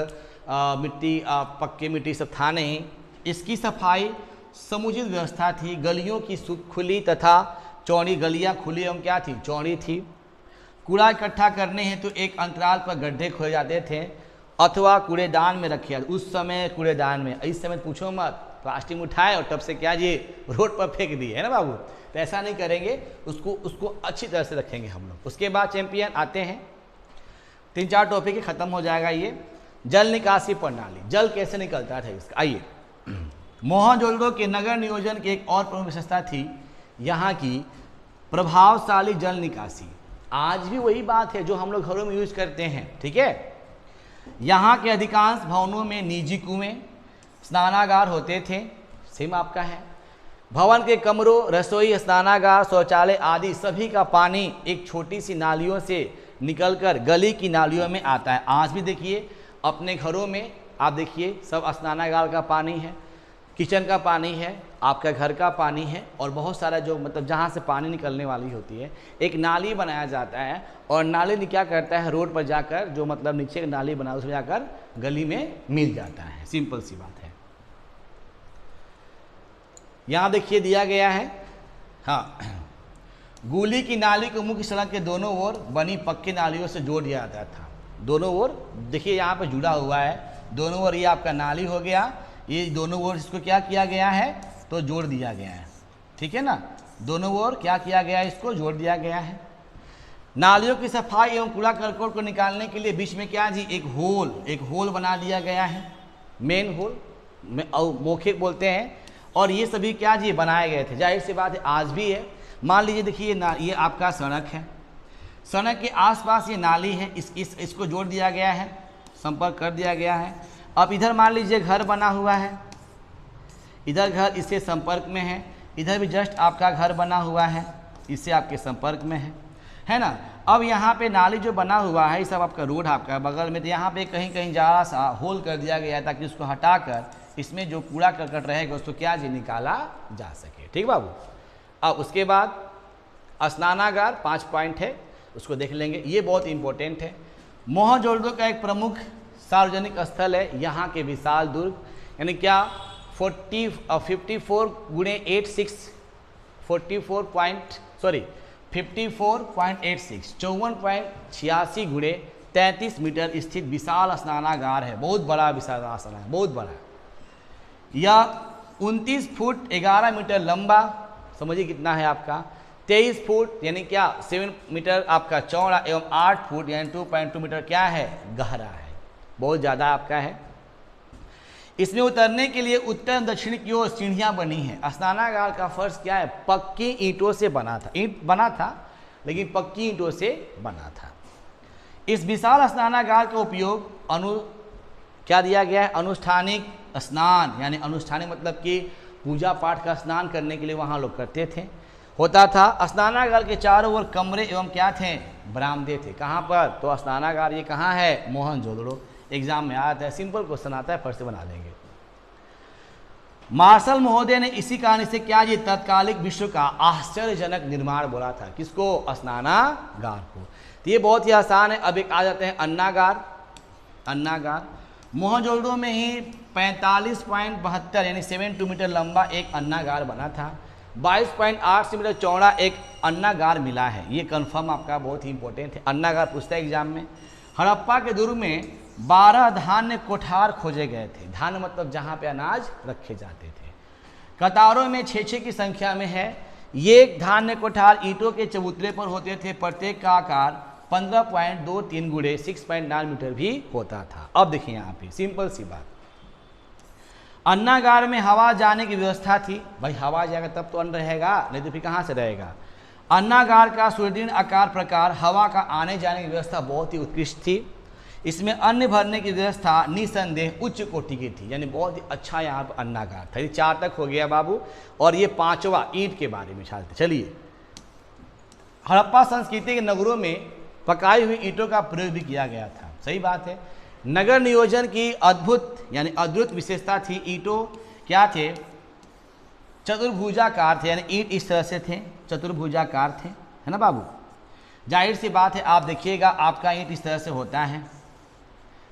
A: मिट्टी पक्की मिट्टी सब था नहीं। इसकी सफाई समुचित व्यवस्था थी, गलियों की खुली तथा चौड़ी, गलियां खुली एवं क्या थी चौड़ी थी। कूड़ा इकट्ठा करने हेतु तो एक अंतराल पर गड्ढे खोए जाते थे अथवा कूड़ेदान में रखे जाते। उस समय कूड़ेदान में, इस समय पूछो मत, प्लास्टिक उठाए और तब से क्या जी रोड पर फेंक दिए, है ना बाबू। तो ऐसा नहीं करेंगे, उसको अच्छी तरह से रखेंगे हम लोग। उसके बाद चैंपियन आते हैं, 3-4 टॉपिक ही खत्म हो जाएगा ये। जल निकासी प्रणाली, जल कैसे निकलता था इसका, आइए। मोहनजोदड़ो के नगर नियोजन की एक और प्रमुख विशेषता थी यहाँ की प्रभावशाली जल निकासी। आज भी वही बात है जो हम लोग घरों में यूज करते हैं, ठीक है। यहाँ के अधिकांश भवनों में निजी कुएं, स्नानागार होते थे, सेम आपका है। भवन के कमरों, रसोई, स्नानागार, शौचालय आदि सभी का पानी एक छोटी सी नालियों से निकलकर गली की नालियों में आता है। आज भी देखिए अपने घरों में आप देखिए सब स्नानागार का पानी है, किचन का पानी है, आपका घर का पानी है, और बहुत सारा जो मतलब जहाँ से पानी निकलने वाली होती है एक नाली बनाया जाता है, और नाली क्या करता है रोड पर जाकर, जो मतलब नीचे नाली बना उसमें जाकर गली में मिल जाता है। सिंपल सी बात है। यहाँ देखिए दिया गया है, हाँ, गोली की नाली को मुख्य सड़क के दोनों ओर बनी पक्की नालियों से जोड़ दिया जाता था। दोनों ओर देखिए यहाँ पर जुड़ा हुआ है, दोनों ओर ये आपका नाली हो गया, ये दोनों ओर इसको क्या किया गया है तो जोड़ दिया गया है, ठीक है ना। दोनों ओर क्या किया गया है, इसको जोड़ दिया गया है। नालियों की सफाई एवं कूड़ा करकट को निकालने के लिए बीच में क्या जी एक होल बना दिया गया है, मेन होल मौखिक बोलते हैं, और ये सभी क्या जी बनाए गए थे। जाहिर सी बात है आज भी है। मान लीजिए देखिए ये आपका सड़क है, सड़क के आसपास ये नाली है, इसको जोड़ दिया गया है, संपर्क कर दिया गया है। अब इधर मान लीजिए घर बना हुआ है, इधर घर इससे संपर्क में है, इधर भी जस्ट आपका घर बना हुआ है, इससे आपके संपर्क में है ना। अब यहाँ पे नाली जो बना हुआ है ये सब आपका रोड आपका बगल में, तो यहाँ पे कहीं कहीं ज़रा सा होल कर दिया गया है ताकि उसको हटाकर इसमें जो कूड़ा करकट रहेगा उसको क्या जी निकाला जा सके, ठीक बाबू। अब उसके बाद स्नानागार 5 पॉइंट है, उसको देख लेंगे, ये बहुत इंपॉर्टेंट है। मोहनजोदड़ो का एक प्रमुख सार्वजनिक स्थल है यहाँ के विशाल दुर्ग, यानी क्या 54 गुणे 86 54.86 गुणे 33 मीटर स्थित विशाल स्नानागार है। बहुत बड़ा विशाल स्नानागार, बहुत बड़ा। यह 29 फुट 11 मीटर लंबा, समझिए कितना है आपका 23 फुट यानी क्या 7 मीटर आपका चौड़ा एवं 8 फुट यानी 2.2 मीटर क्या है गहरा है, बहुत ज़्यादा आपका है। इसमें उतरने के लिए उत्तर दक्षिण की ओर सीढ़ियाँ बनी हैं। स्नानागार का फर्श क्या है, पक्की ईंटों से बना था, ईंट बना था लेकिन पक्की ईंटों से बना था। इस विशाल स्नानागार का उपयोग क्या दिया गया है, अनुष्ठानिक स्नान, यानी अनुष्ठानिक मतलब कि पूजा पाठ का स्नान करने के लिए वहाँ लोग करते थे, होता था। स्नानागार के चारों ओर कमरे एवं क्या थे, बरामदे थे। कहाँ पर, तो स्नानागार ये कहाँ है, मोहनजोदड़ो। एग्जाम में आता है, सिंपल क्वेश्चन आता है, फर्स्ट से बना लेंगे। मार्शल महोदय ने इसी कहानी से क्या जी तत्कालिक विश्व का आश्चर्यजनक निर्माण बोला था, किसको, स्नानागार को। तो ये बहुत ही आसान है। अब एक आ जाते हैं अन्नागार। मोहनजोदड़ो में ही 45.72 यानी 72 मीटर लंबा एक अन्नागार बना था। 22.8 मीटर चौड़ा एक अन्नागार मिला है, ये कंफर्म आपका बहुत ही इंपॉर्टेंट है। अन्नागार पूछता है एग्जाम में। हड़प्पा के दुर्ग में 12 धान्य कोठार खोजे गए थे। धान्य मतलब जहाँ पे अनाज रखे जाते थे। कतारों में 6 की संख्या में है। ये धान्य कोठार ईंटों के चबूतरे पर होते थे। प्रत्येक का आकार 15.23 गुणे 6.9 मीटर भी होता था। अब देखिए यहाँ पे सिंपल सी बात, अन्नागार में हवा जाने की व्यवस्था थी। भाई हवा जाएगा तब तो अन्न रहेगा, नहीं तो फिर कहाँ से रहेगा। अन्नागार का सुदृढ़ आकार प्रकार, हवा का आने जाने की व्यवस्था बहुत ही उत्कृष्ट थी। इसमें अन्न भरने की व्यवस्था निसंदेह उच्च कोटि की थी, यानी बहुत ही अच्छा यहाँ पर अन्नागार था। ये 4 तक हो गया बाबू। और ये 5वां ईंट के बारे में छालते चलिए। हड़प्पा संस्कृति के नगरों में पकाई हुई ईंटों का प्रयोग भी किया गया था। सही बात है। नगर नियोजन की अद्भुत यानी अद्भुत विशेषता थी। ईंटों क्या थे? चतुर्भुजाकार थे, यानी ईंट इस तरह से थे, चतुर्भुजाकार थे, है ना बाबू। जाहिर सी बात है, आप देखिएगा आपका ईंट इस तरह से होता है,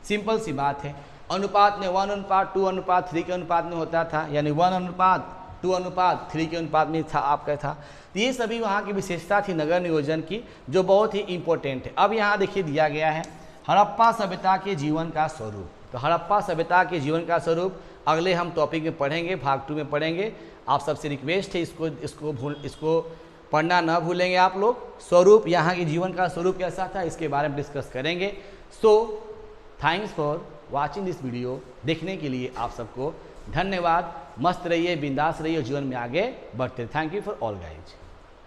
A: सिंपल सी बात है। अनुपात में 1:2:3 के अनुपात में होता था, यानी 1:2:3 के अनुपात में था आपका था। तो ये सभी वहाँ की विशेषता थी नगर नियोजन की, जो बहुत ही इंपॉर्टेंट है। अब यहाँ देखिए दिया गया है हड़प्पा सभ्यता के जीवन का स्वरूप। तो हड़प्पा सभ्यता के जीवन का स्वरूप अगले हम टॉपिक में पढ़ेंगे, भाग 2 में पढ़ेंगे। आप सबसे रिक्वेस्ट है इसको पढ़ना ना भूलेंगे आप लोग। स्वरूप, यहाँ के जीवन का स्वरूप कैसा था, इसके बारे में डिस्कस करेंगे। So thanks for watching this video. देखने के लिए आप सबको धन्यवाद। मस्त रहिए, बिंदास रहिए, जीवन में आगे बढ़ते। Thank you for all guys.